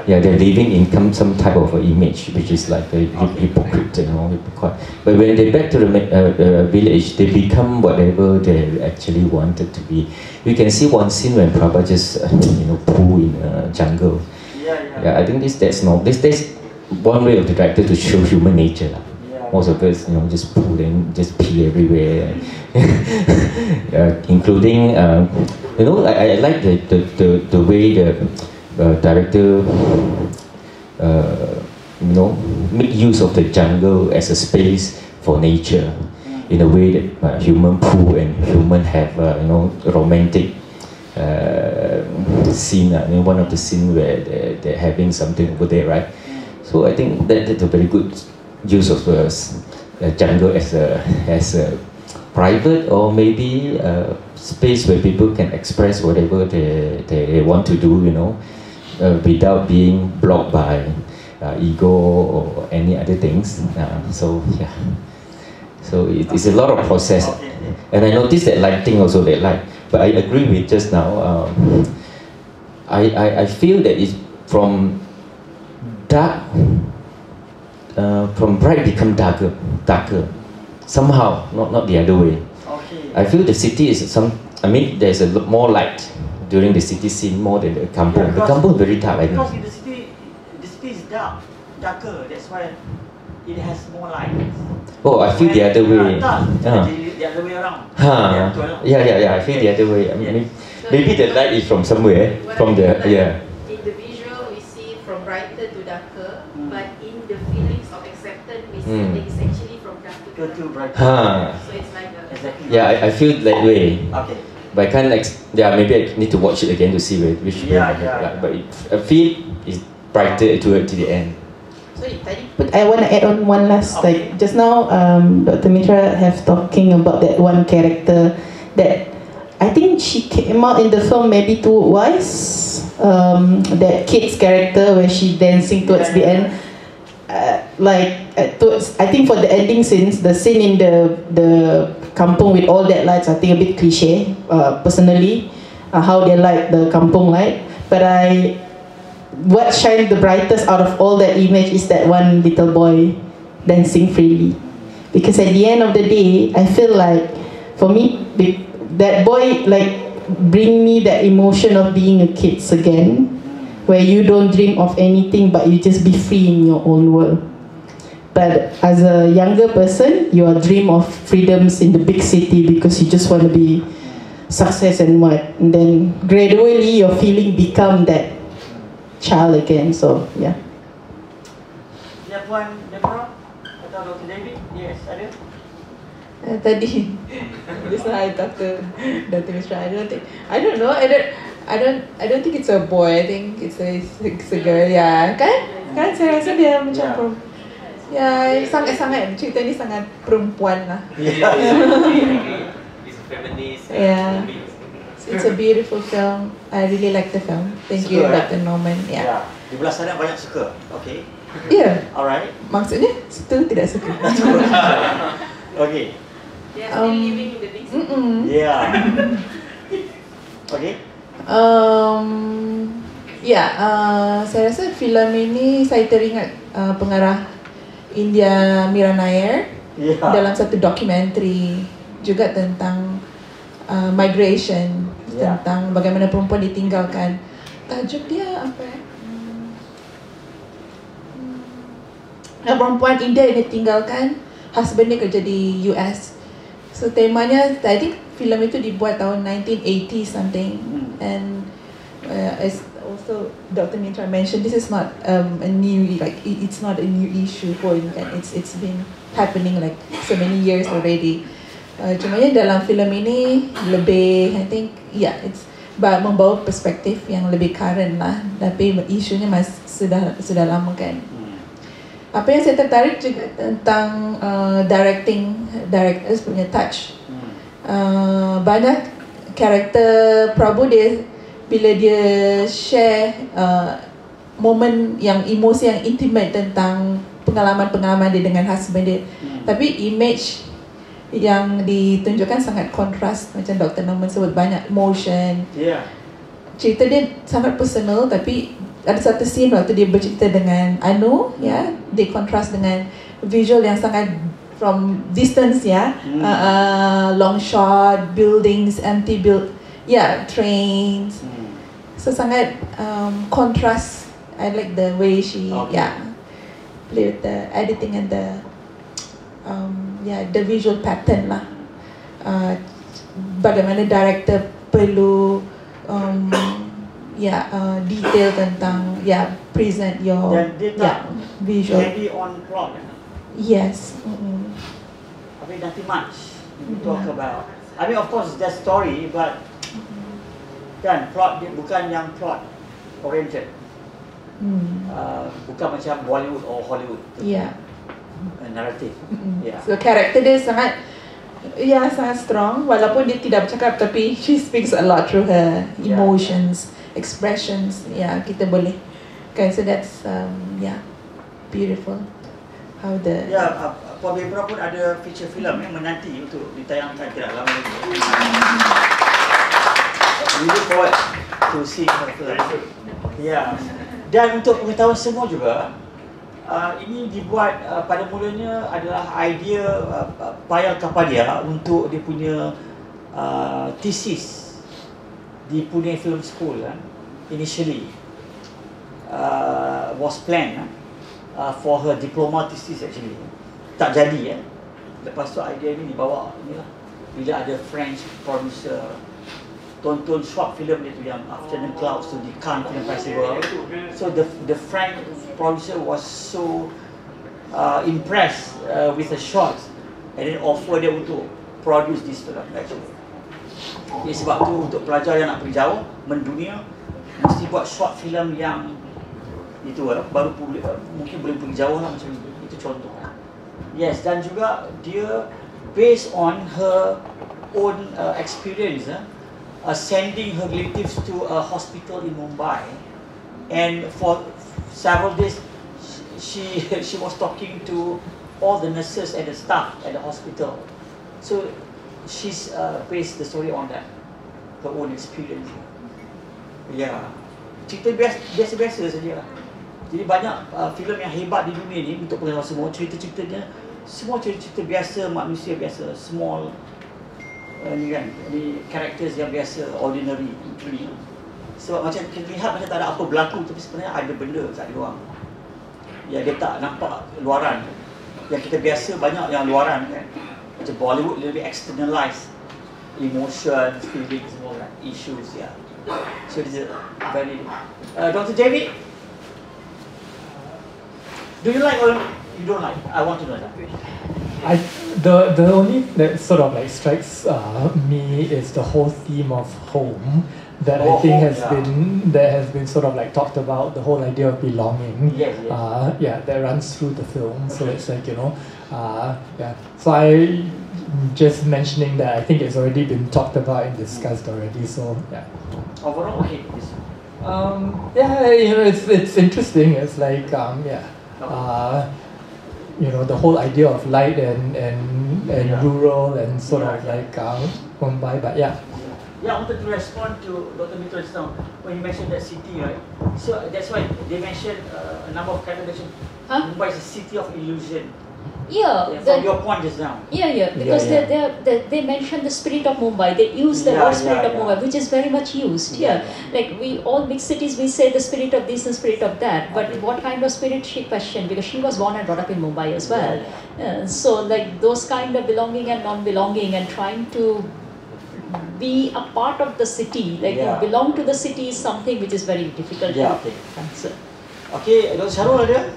Yeah, they're living in some type of image, which is like a hypocrite, hypocrite. But when they back to the village, they become whatever they actually wanted to be. You can see one scene when Prabha just poo in a jungle. Yeah, I think that's one way of the director to show human nature. Most of us, just poo and just pee everywhere, including, I like the way the director, make use of the jungle as a space for nature, in a way that human poo and human have, romantic scene. One of the scene where they're having something over there, right? So I think that's a very good use of the jungle as a private, or maybe a space where people can express whatever they want to do, without being blocked by ego or any other things. So it's a lot of process, and I noticed that lighting also they like. But I agree with just now. I feel that it's from dark. From bright become darker somehow, not the other way. I feel the city is I mean, there's a lot more light during the city scene more than the kampung. The kampung is very dark, I think. Because in the city is darker. That's why it has more light. Oh, I feel the other way. The other way around. Yeah. I feel the other way. I mean, maybe the light is from somewhere, from the In the visual, we see from brighter to darker, but in the feelings of acceptance, we see that it's actually from darker to brighter. So it's like exactly. Yeah, I feel that way. Okay. But I can't maybe I need to watch it again to see which way. But I feel it's brighter to the end. But I want to add on one last, like just now, Dr. Mitra have talking about that one character that I think she came out in the film maybe too wise. That kid's character where she dancing towards the end. I think for the ending scenes, the scene in the kampung with all that lights, I think a bit cliche. Personally, how they light the kampung light, but what shines the brightest out of all that image is that one little boy dancing freely. Because at the end of the day, I feel like, for me, that boy bring me that emotion of being a kid again, where you don't dream of anything but you just be free in your own world. But as a younger person, you are dream of freedoms in the big city because you just want to be success and what. And then gradually your feeling become that child again. So yeah. Ya Puan Deborah atau Dr. David? Yes, ada. Tadi just now I talked to Dr. Mishra. I don't know. I don't think it's a boy. I think it's a girl. Ya, kan saya rasa dia macam ya, sangat cerita ni sangat perempuan lah. It's a feminist. Yeah. It's a beautiful film. I really like the film. Thank you, Dr. Norman. Yeah. Di belah sana banyak suka. Okay. Yeah. Alright. Maksudnya itu tidak suka. Okay. They are still living in the big city. Yeah. Okay. Saya rasa filem ini saya teringat pengarah India Mira Nair dalam satu dokumentari juga tentang migration, tentang bagaimana perempuan ditinggalkan. Tajuk dia apa ya? Perempuan India yang ditinggalkan, husband dia kerja di US. So temanya, I think filem itu dibuat tahun 1980 something, and as also Dr. Mitra mentioned, this is not a new, it's not a new issue for kan. It's been happening like so many years already. Cumanya dalam filem ini lebih, I think, it's membawa perspektif yang lebih current lah, tapi isunya masih sudah lama kan. Apa yang saya tertarik juga tentang directors punya touch. Banyak karakter Prabu dia bila dia share momen yang emosi yang intimate tentang pengalaman dia dengan husband dia. Tapi image yang ditunjukkan sangat kontras, macam Dr. Norman sebut, banyak emotion. Cerita dia sangat personal, tapi ada satu scene waktu dia bercerita dengan Anu, dia kontras dengan visual yang sangat from distance, long shot, buildings, empty trains. So sangat kontras. I like the way she play with the editing and the visual pattern lah. Bagaimana director perlu detail tentang present your visual. Heavy on plot. Yes. I mean nothing much to talk about. I mean of course it's story, but kan plot dia bukan yang plot oriented. Bukan macam Bollywood or Hollywood. Narrative. So character dia sangat strong, walaupun dia tidak bercakap, tapi she speaks a lot through her emotions, expressions. Kita boleh kan, so that's beautiful how the Puan Bebra pun ada feature film yang menanti untuk ditayangkan tidak lama lagi. We look forward to see her film. Dan untuk pengetahuan semua juga, ini dibuat pada mulanya adalah idea Payal Kapadia untuk dia punya thesis di Pune Film School initially was planned for her diploma thesis actually. Tak jadi lepas tu idea ni dibawa ni lah, bila ada French producer tonton short film dia tu yang Afternoon Clouds tu di Cannes Film Festival. So the French producer was so impressed with the shots and then offer dia untuk produce this film actually. Jadi sebab tu untuk pelajar yang nak pergi jauh mendunia mesti buat short film yang itu baru publik, mungkin boleh pergi jauh lah macam itu. Itu contoh. Yes, dan juga dia based on her own experience sending her relatives to a hospital in Mumbai, and for several days she was talking to all the nurses and the staff at the hospital. So she's based the story on that, her own experience. Yeah, cerita biasa-biasa saja lah. Jadi banyak filem yang hebat di dunia ni untuk pengetahuan semua, cerita-ceritanya semua cerita biasa, manusia biasa, small ni kan, ni characters yang biasa, ordinary ni. Sebab macam kita lihat macam tak ada apa berlaku, tapi sebenarnya ada benda kat dia orang. Ya, dia tak nampak luaran. Yang kita biasa banyak yang luaran kan. Macam Bollywood lebih externalize emotion, feelings, semua kan, issues ya. So it's very Dr. David, do you like or you don't like? I want to know that. The only that sort of like strikes me is the whole theme of home that I think has been sort of like talked about, the whole idea of belonging. Yes. That runs through the film. So it's like, you know, so I just mentioning that I think it's already been talked about and discussed already. So yeah. Overall, okay. You know, it's interesting. It's like you know, the whole idea of light and rural and sort of like Mumbai, but yeah. Yeah, I wanted to respond to Dr. Mitra just now when you mentioned that city, right? So that's why they mentioned a number of characters. Mumbai is a city of illusion. Yeah, from your point just now. Because they mention the spirit of Mumbai. They use the word spirit of Mumbai, which is very much used here. Like we all big cities, we say the spirit of this and spirit of that. But what kind of spirit she questioned, because she was born and brought up in Mumbai as well. So like those kind of belonging and non-belonging and trying to be a part of the city, like to belong to the city is something which is very difficult to answer. Okay, Dr. Syarul ada?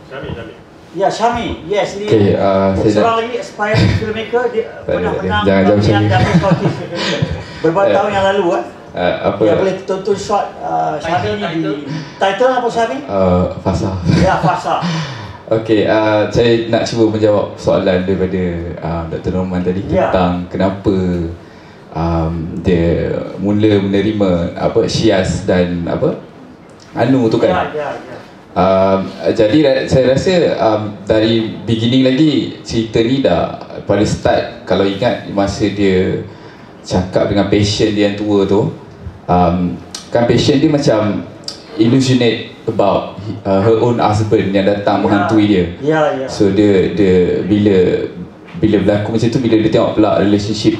Syami. Ya, Syami. Yes, ni seorang lagi aspiring filmmaker, dia pernah menang pemilihan David Scottish beberapa tahun yang lalu apa? Ya, boleh tonton short Syami ni di title apa Syami? Fasa. Ya, Fasa. Okey, saya nak cuba menjawab soalan daripada Dr. Norman tadi tentang kenapa dia mula menerima Syiaz dan Anu tu kan. Jadi saya rasa dari beginning lagi cerita ni dah pada start, kalau ingat masa dia cakap dengan patient dia yang tua tu, kan patient dia macam illusionate about her own husband yang datang menghantui dia. So dia bila berlaku macam tu, bila dia tengok pula relationship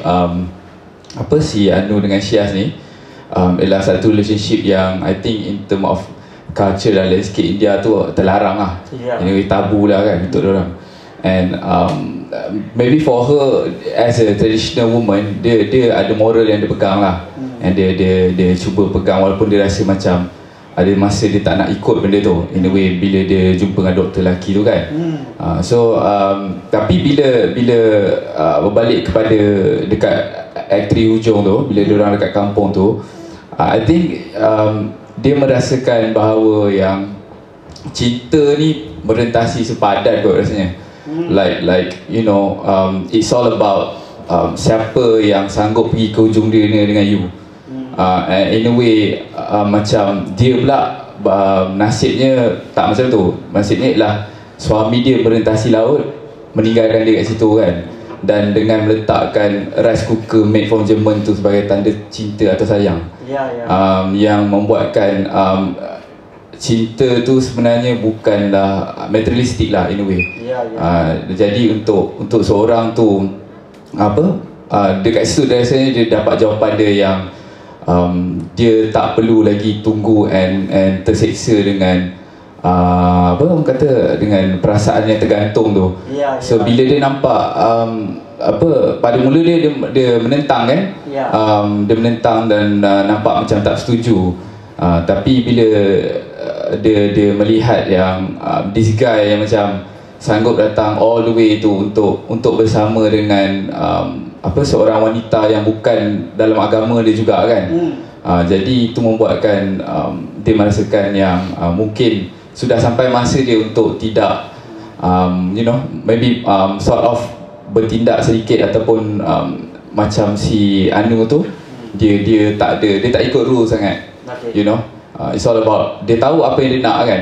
si Anu dengan Syiaz ni, ialah satu relationship yang I think in term of culture dan landscape India tu terlarang lah. Anyway, tabu lah kan untuk diorang. And maybe for her as a traditional woman, dia ada moral yang dia pegang lah. And dia cuba pegang walaupun dia rasa macam ada masa dia tak nak ikut benda tu. In a way, bila dia jumpa dengan doktor lelaki tu kan. Tapi bila berbalik kepada dekat aktris hujung tu, bila diorang dekat kampung tu, I think dia merasakan bahawa yang cinta ni merentasi sepadan kot rasanya. Like you know, it's all about siapa yang sanggup pergi ke hujung dunia dengan you. And in a way, macam dia pula nasibnya tak macam tu. Nasibnya ialah suami dia merentasi laut, meninggalkan dia kat situ kan. Dan dengan meletakkan rice cooker made from Jerman tu sebagai tanda cinta atau sayang, yang membuatkan cinta tu sebenarnya bukanlah materialistik lah in a way. Jadi untuk seorang tu dekat situ rasanya dia dapat jawapan dia yang dia tak perlu lagi tunggu and terseksa dengan apa orang kata, dengan perasaan yang tergantung tu. So bila dia nampak pada mula dia menentang kan, dia menentang dan nampak macam tak setuju, tapi bila dia melihat yang this guy yang macam sanggup datang all the way tu untuk bersama dengan seorang wanita yang bukan dalam agama dia juga kan. Jadi itu membuatkan dia merasakan yang mungkin sudah sampai masa dia untuk tidak maybe sort of bertindak sedikit ataupun macam si Anu tu, dia tak ikut rule sangat. It's all about dia tahu apa yang dia nak kan.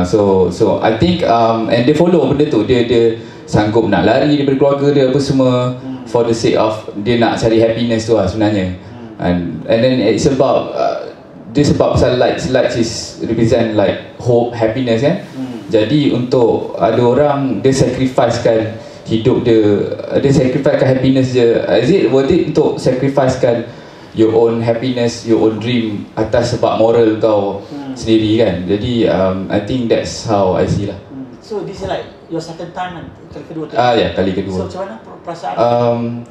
So I think and dia follow benda tu, dia sanggup nak lari daripada keluarga dia apa semua for the sake of dia nak cari happiness tu lah sebenarnya. And then it's about dia sebab pasal lights is represent like hope, happiness kan. Jadi untuk ada orang dia sacrificekan hidup dia sacrificekan happiness dia. Is it worth it untuk sacrificekan your own happiness, your own dream atas sebab moral kau sendiri kan. Jadi I think that's how I see lah. So this is like your second time, kali kedua tu? Ya, kali kedua. So macam mana perasaan?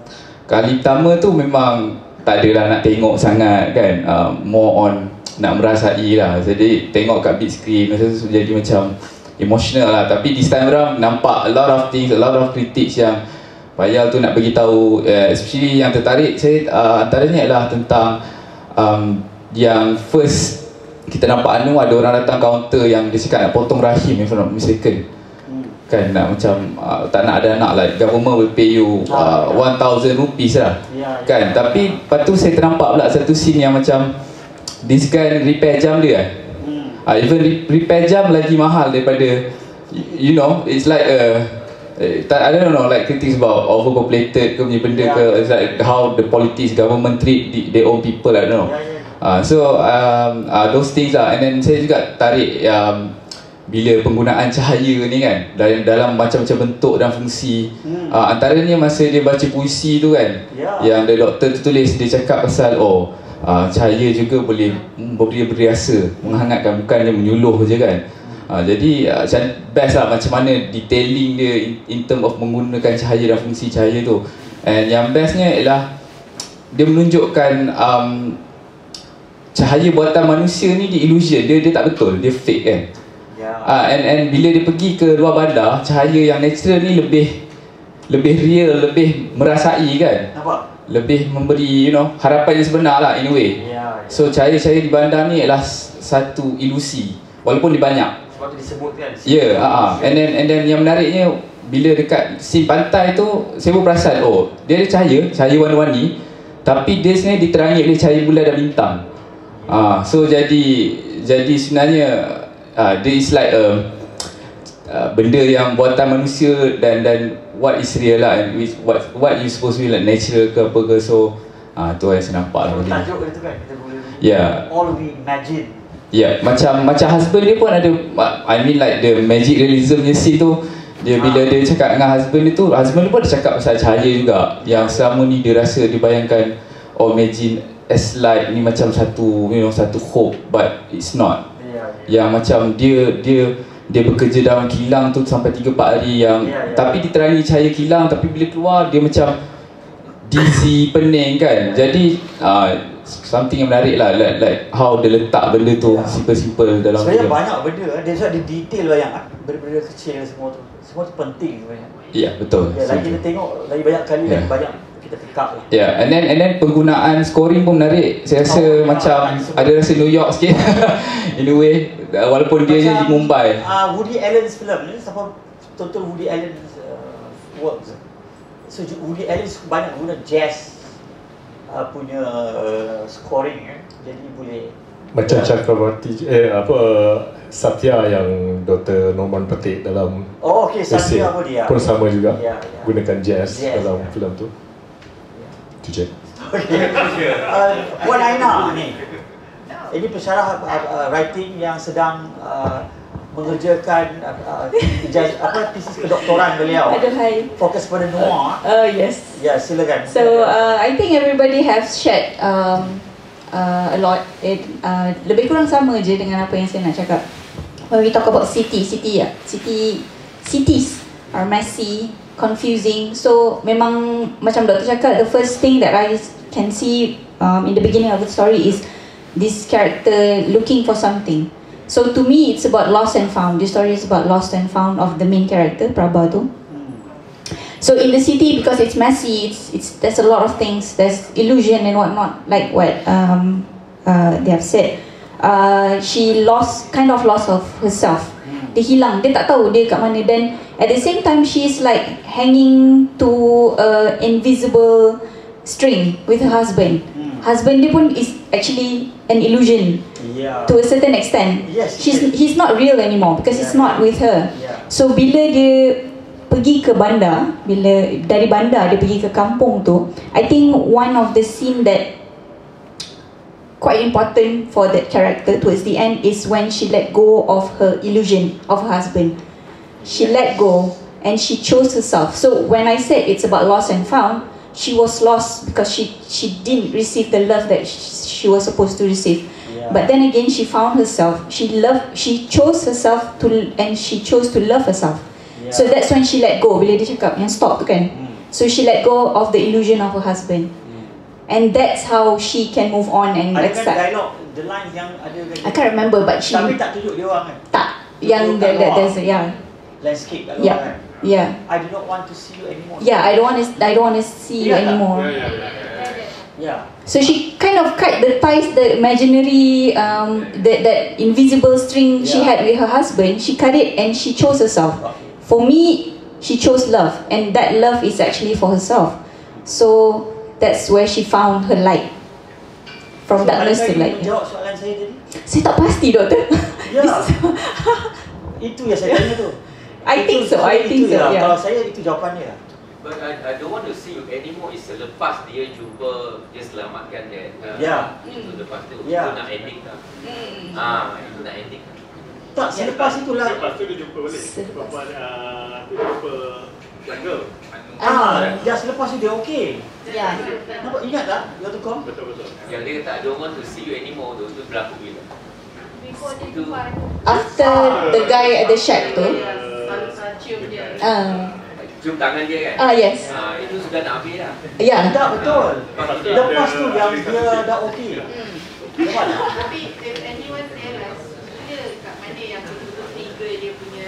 Kali pertama tu memang tak adalah nak tengok sangat kan, more on nak merasai lah. Jadi tengok kat big screen masa tu jadi macam emotional lah. Tapi this time around nampak a lot of things, a lot of critics yang Payal tu nak bagi tahu, especially yang tertarik saya antaranya adalah tentang yang first kita nampak ada orang datang kaunter yang dia cakap nak potong rahim, if I'm not mistaken. Kan nak macam tak nak ada anak, like government will pay you 1,000 rupees lah. Kan, tapi lepas tu saya ternampak pula satu scene yang macam this guy repair jam dia even repair jam lagi mahal daripada, it's like I don't know, like critics about overpopulated ke punya benda ke, it's like how the politics, government treat their own people, I don't know. So those things lah. And then saya juga tarik bila penggunaan cahaya ni kan dalam macam-macam bentuk dan fungsi. Antaranya masa dia baca puisi tu kan, yang the doktor tu tulis, dia cakap pasal cahaya juga boleh beri rasa, menghangatkan, bukannya menyuluh je kan. Jadi best lah macam mana detailing dia in term of menggunakan cahaya dan fungsi cahaya tu. And yang bestnya ialah dia menunjukkan cahaya buatan manusia ni di illusion, dia tak betul, dia fake kan. And bila dia pergi ke luar bandar, cahaya yang natural ni lebih real, lebih merasai kan. Lebih memberi harapan yang sebenar lah in a way. So cahaya-cahaya di bandar ni adalah satu ilusi walaupun dia banyak. Sebab tu disebutkan. And then yang menariknya bila dekat scene pantai tu saya pun perasan dia ada cahaya warna-warni, tapi dia sebenarnya diterangi oleh cahaya bulan dan bintang. So jadi sebenarnya dia is like benda yang buatan manusia dan what is real lah, and what you supposed to be like natural ke apa ke. So tu yang saya nampak lah. Tajuk dia tu kan, kita boleh all we imagine. Macam husband dia pun ada, I mean like the magic realism punya scene tu, dia bila dia cakap dengan husband dia tu, husband dia pun ada cakap pasal cahaya juga, yang selama ni dia rasa, dia bayangkan imagine as light ni macam satu satu hope, but it's not. Yang macam dia bekerja dalam kilang tu sampai 3-4 hari yang tapi diterangi cahaya kilang, tapi bila keluar dia macam dizzy, pening kan. Jadi something yang menarik lah, like how dia letak benda tu simple-simple dalam sebenarnya film. Banyak benda dia detail lah, yang benda-benda kecil semua tu penting sebenarnya. Betul. Lagi kita tengok lagi banyak kali lagi banyak kita pick up lah. And then penggunaan scoring pun menarik. Saya rasa macam ada rasa New York sikit in a way, walaupun dia je di Mumbai. Woody Allen's film ni, siapa tonton Woody Allen's works. So Woody Allen banyak guna jazz punya scoring jadi boleh macam Chakravarti Satya yang Dr. Norman Patek dalam Satya pun dia pun sama juga gunakan jazz dalam filem tu. Tu je. Wan Aina ni, ini pensyarah writing yang sedang mengerjakan tesis kedoktoran beliau. Aduhai. Fokus pada noir. Yes. Ya, silakan. So I think everybody has shared a lot. Lebih kurang sama je dengan apa yang saya nak cakap. When we talk about cities are messy, confusing. So memang macam Dr. cakap, the first thing that I can see in the beginning of the story is this character looking for something. So to me, it's about lost and found. The story is about lost and found of the main character, Prabha tu. So in the city, because it's messy, there's a lot of things. There's illusion and whatnot, like what they have said. She kind of lost of herself. Dia hilang, dia tak tahu dia kat mana. Then at the same time, she's like hanging to an invisible string with her husband. Husband dia pun is actually an illusion. To a certain extent. He's not real anymore because it's not with her. So bila dia pergi ke bandar, bila dari bandar dia pergi ke kampung tu, I think one of the scene that quite important for that character towards the end is when she let go of her illusion of her husband. She let go and she chose herself. So when I said it's about lost and found, she was lost because she didn't receive the love that she was supposed to receive. But then again, she found herself. She chose herself and she chose to love herself. So that's when she let go. Bila dia cakap yang stop tu kan. So she let go of the illusion of her husband. And that's how she can move on and accept. Ada dialog, the line yang ada. I can't remember, but she. Tapi tak tunjuk dia orang kan? Tak. Yang there's landscape kat luar kan? Yeah. I do not want to see you anymore. Yeah, I don't want to see you anymore. Yeah. So she kind of cut the ties, the imaginary, that invisible string she had with her husband. She cut it and she chose herself. For me, she chose love, and that love is actually for herself. So that's where she found her light. From darkness to light. Jawab soalan saya tadi. Saya tak pasti, doktor. Ya. Itu yang saya tanya tu. I think so. Yeah. Kalau saya itu jawapannya. But I don't want to see you anymore. Is selepas dia jumpa, dia selamatkan dia. Itu lepas tu. Itu nak ending tak? Itu nak ending. Tak, selepas itulah. Lepas tu dia jumpa balik. Lepas dia jumpa jungle. Ya, selepas tu dia okey. Ya. Nampak, ingat tak? Dr. Kom? Betul. Yang dia kata, I don't want to see you anymore tu, itu berlaku bila? After the guy at the shack tu. Cium tangan dia kan? Yes. Itu sudah nak habis dah. Ya. Tak, betul. Lepas tu yang dia dah okey. Tapi if anyone realize, dia kat mana yang betul-betul trigger dia punya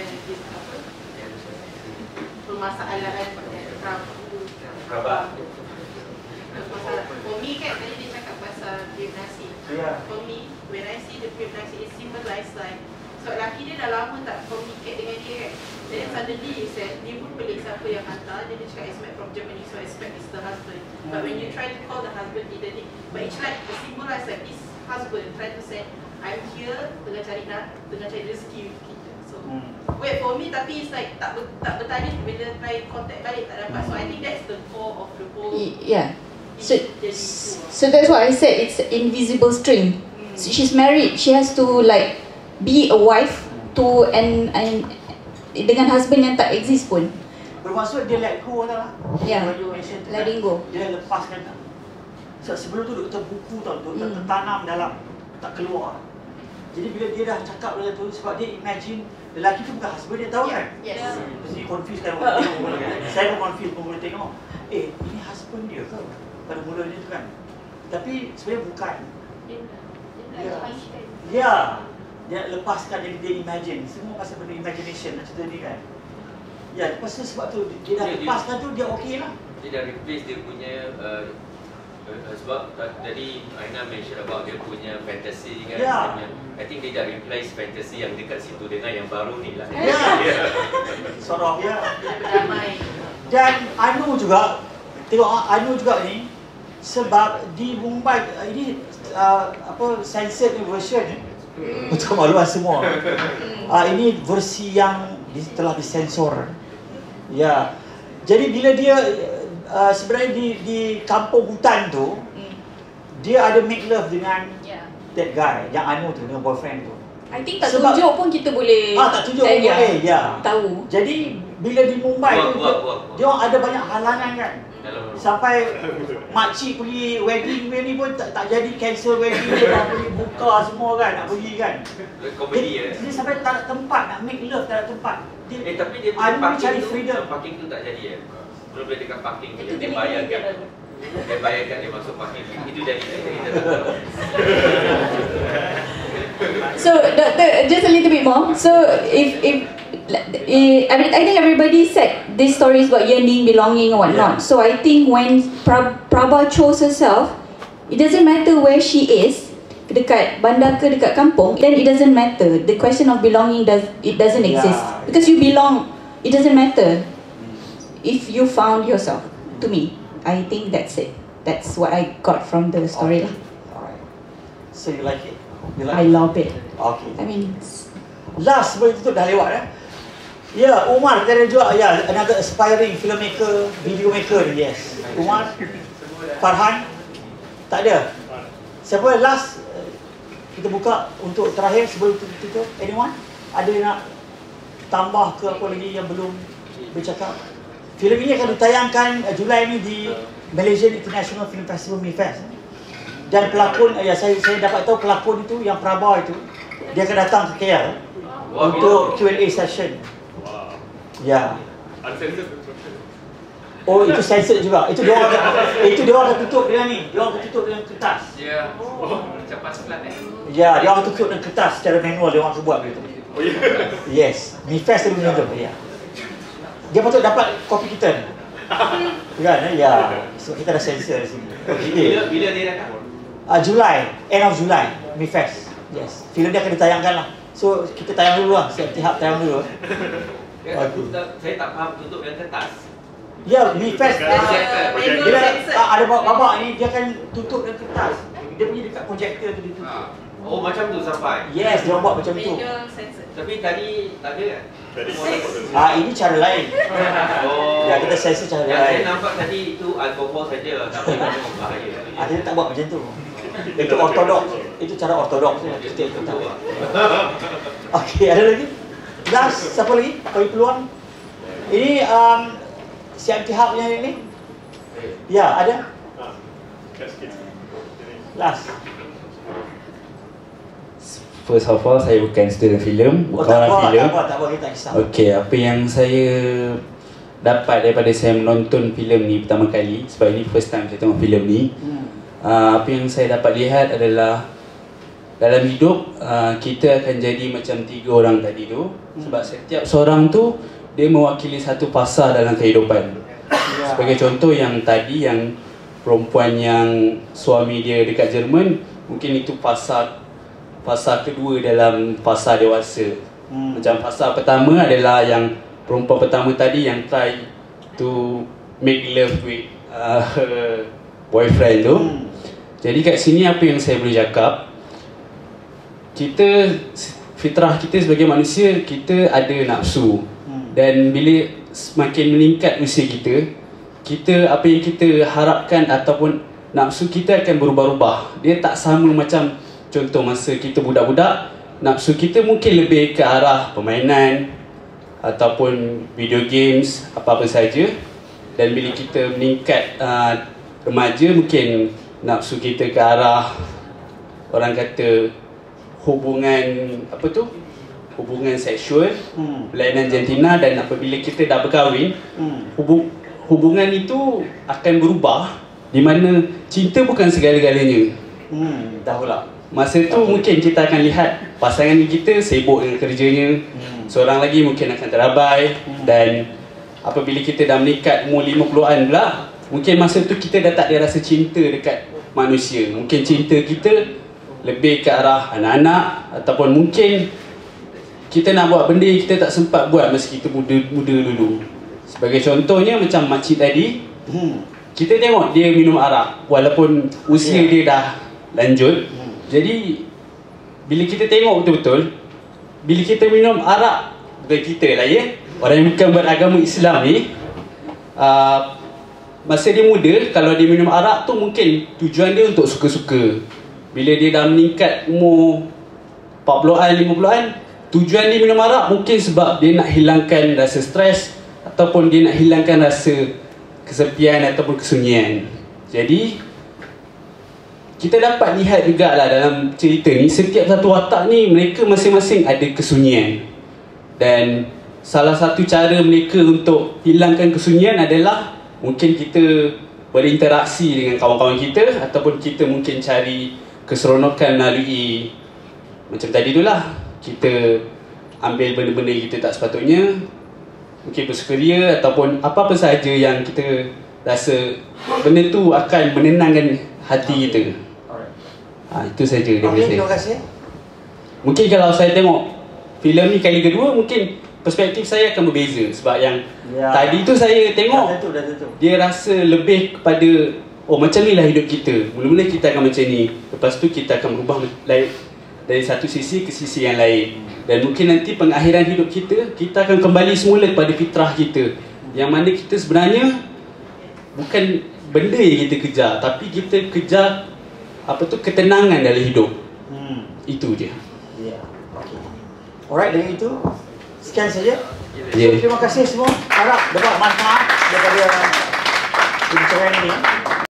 permasalahan Prabha. For me kan, tadi dia cakap pasal Pribnasi. For me, when I see the Pribnasi, it symbolize like, so lelaki dia dah lama tak communicate dengan dia kan. Then suddenly he said, dia pun pelik siapa yang hantar. Dia cakap it's made from Germany, so I expect it's the husband. But when you try to call the husband, he didn't. But it's like, it symbolize like this husband try to say, I'm here tengah cari rezeki with kita. So wait for me, tapi it's like tak bertanya bila try contact balik tak dapat. So I think that's the core of the whole. Yeah. So that's why I said it's invisible string. So she's married. She has to like be a wife to and dengan husband yang tak exist pun. Bermaksud dia let go tau lah. Letting go. Dia lepaskan tak. Sebelum tu doktor buku tau, doktor tertanam dalam, tak keluar. Jadi bila dia dah cakap benda tu, sebab dia imagine lelaki tu bukan husband dia, tahu kan? Yes. Mesti confused kan orang tengok. Saya pun confused pun boleh tengok. Ini husband dia ke? Pada mulanya tu kan. Tapi sebenarnya bukan. Ya. Dia lepaskan, jadi dia imagine. Semua pasal benda imagination nak cerita ni kan. Ya, lepas tu sebab tu dia dah lepaskan tu, dia okey lah. Dia dah replace dia punya sebab tadi Aina mention about dia punya fantasy kan. I think dia dah replace fantasy yang dekat situ dengan yang baru ni lah. Sort of, Dan Anu juga, tengok Anu juga ni, sebab di Mumbai ini censored version ni. Untuk maluan semua. Ini versi yang telah disensor. Ya. Jadi bila dia sebenarnya di kampung hutan tu, dia ada make love dengan that guy yang Anu tu, dengan boyfriend tu. I think tak tunjuk pun kita boleh tak tunjuk pun boleh, ya. Tahu. Jadi bila di Mumbai tu dia orang ada banyak halangan kan. Sampai makcik pergi wedding ni pun tak jadi, cancel wedding, dia dah pergi buka semua kan, nak pergi kan. Komedi dia sampai tak ada tempat nak make love, tak ada tempat. Tapi dia punya cari freedom. Parking tu tak jadi belum boleh dekat parking dia bayarkan. Dia bayarkan dia masuk parking. Itu jadi So, Doctor, just a little bit more. So, if I think everybody said these stories about yearning, belonging, or whatnot. So, I think when Prabha chose herself, it doesn't matter where she is, dekat bandar ke dekat kampung, then it doesn't matter. The question of belonging doesn't exist because you belong. It doesn't matter if you found yourself. To me, I think that's it. That's what I got from the story. Okay. Alright. So you like it? I love it. Okay. I mean, last sebelum itu dah lewat Ya, Umar kita ada juga another aspiring filmmaker, video maker. Yes. Umar, Farhan, tak ada. Siapa last kita buka untuk terakhir sebelum tutup? Anyone? Ada yang nak tambah ke apa lagi yang belum bercakap? Filem ini akan ditayangkan Julai ini di Malaysian International Film Festival MIFEST. Dan pelakon, saya dapat tahu pelakon itu yang Prabha itu, dia akan datang ke KL untuk Q&A session. Ya. Oh, itu censored juga. Itu dia orang akan tutup dengan ni. Dia orang akan tutup dengan kertas. Ya. Cepat sebelah Ya, dia orang akan tutup dengan kertas secara manual, dia orang akan buat begitu. Yes, MIFEST dia macam tu. Ya. Dia patut dapat kopi kita. Kan? Ya. So kita dah censor di sini. Bila dia datang? Julai, end of July, MIFEST. Yes. Filem dia akan ditayangkan lah. So kita tayang dulu lah, setiap tahap tayang dulu. Saya tak faham tutup dengan kertas. Ya, MIFEST. Bila ada babak ni, dia akan tutup dengan kertas. Dia punya dekat projektor tu ditutup. Oh, macam tu sampai? Yes, dia orang buat macam tu. Tapi tadi tak ada kan? Ini cara lain. Oh. Ya, kita sensor cara lain. Yang saya nampak tadi itu alkohol saja, tak boleh macam bahaya. Dia tak buat macam tu. Itu ortodoks. Itu cara ortodoks. Okey, ada lagi? Last, siapa lagi? Bagi peluang. Ini siap intihab yang ini? Ya, ada? Last. First of all, saya bukan student filem, bukan orang filem. Tak apa, kita kisah. Okey, apa yang saya dapat daripada saya menonton filem ni pertama kali, sebab ini first time saya tengok filem ni. Apa yang saya dapat lihat adalah dalam hidup kita akan jadi macam 3 orang tadi tu. Sebab setiap seorang tu dia mewakili satu fasa dalam kehidupan. Sebagai contoh yang tadi, yang perempuan yang suami dia dekat Jerman, mungkin itu fasa kedua dalam fasa dewasa. Macam fasa pertama adalah yang perempuan pertama tadi yang try to make love with her boyfriend tu. Jadi kat sini apa yang saya boleh cakap, kita, fitrah kita sebagai manusia, kita ada nafsu. Dan bila semakin meningkat usia kita apa yang kita harapkan ataupun nafsu kita akan berubah-ubah. Dia tak sama macam contoh masa kita budak-budak, nafsu kita mungkin lebih ke arah permainan ataupun video games, apa-apa saja. Dan bila kita meningkat remaja, mungkin nafsu kita ke arah, orang kata, hubungan hubungan seksual, kelainan jantina. Dan apabila kita dah berkahwin, hubungan itu akan berubah, di mana cinta bukan segala-galanya. Dah pula. Masa tu mungkin kita akan lihat pasangan kita sibuk dengan kerjanya, seorang lagi mungkin akan terabai. Dan apabila kita dah meningkat umur 50-an pula, mungkin masa tu kita dah tak ada rasa cinta dekat manusia. Mungkin cinta kita lebih ke arah anak-anak, ataupun mungkin kita nak buat benda yang kita tak sempat buat masa kita muda dulu. Sebagai contohnya macam makcik tadi, kita tengok dia minum arak walaupun usia dia dah lanjut. Jadi bila kita tengok betul-betul, bila kita minum arak, bukan kita lah ya, orang yang bukan beragama Islam ni, masa dia muda, kalau dia minum arak tu mungkin tujuan dia untuk suka-suka. Bila dia dah meningkat umur 40-an, 50-an, tujuan dia minum arak mungkin sebab dia nak hilangkan rasa stres ataupun dia nak hilangkan rasa kesepian ataupun kesunyian. Jadi kita dapat lihat juga lah dalam cerita ni, setiap satu watak ni mereka masing-masing ada kesunyian. Dan salah satu cara mereka untuk hilangkan kesunyian adalah mungkin kita berinteraksi dengan kawan-kawan kita, ataupun kita mungkin cari keseronokan melalui macam tadi tu lah, kita ambil benda-benda yang kita tak sepatutnya, mungkin bersukaria ataupun apa-apa sahaja yang kita rasa benda tu akan menenangkan hati kita. Itu saja daripada saya. Terima kasih. Mungkin kalau saya tengok filem ni kali kedua, mungkin perspektif saya akan berbeza. Sebab yang tadi tu saya tengok dia rasa lebih kepada macam ni lah hidup kita. Mula-mula kita akan macam ni, lepas tu kita akan berubah dari satu sisi ke sisi yang lain. Dan mungkin nanti pengakhiran hidup kita akan kembali semula kepada fitrah kita, yang mana kita sebenarnya bukan benda yang kita kejar, tapi kita kejar ketenangan dalam hidup. Itu je. Alright, dengan itu sekian saja. Yeah. Terima kasih semua. Harap dapat manfaat daripada perbincangan ini.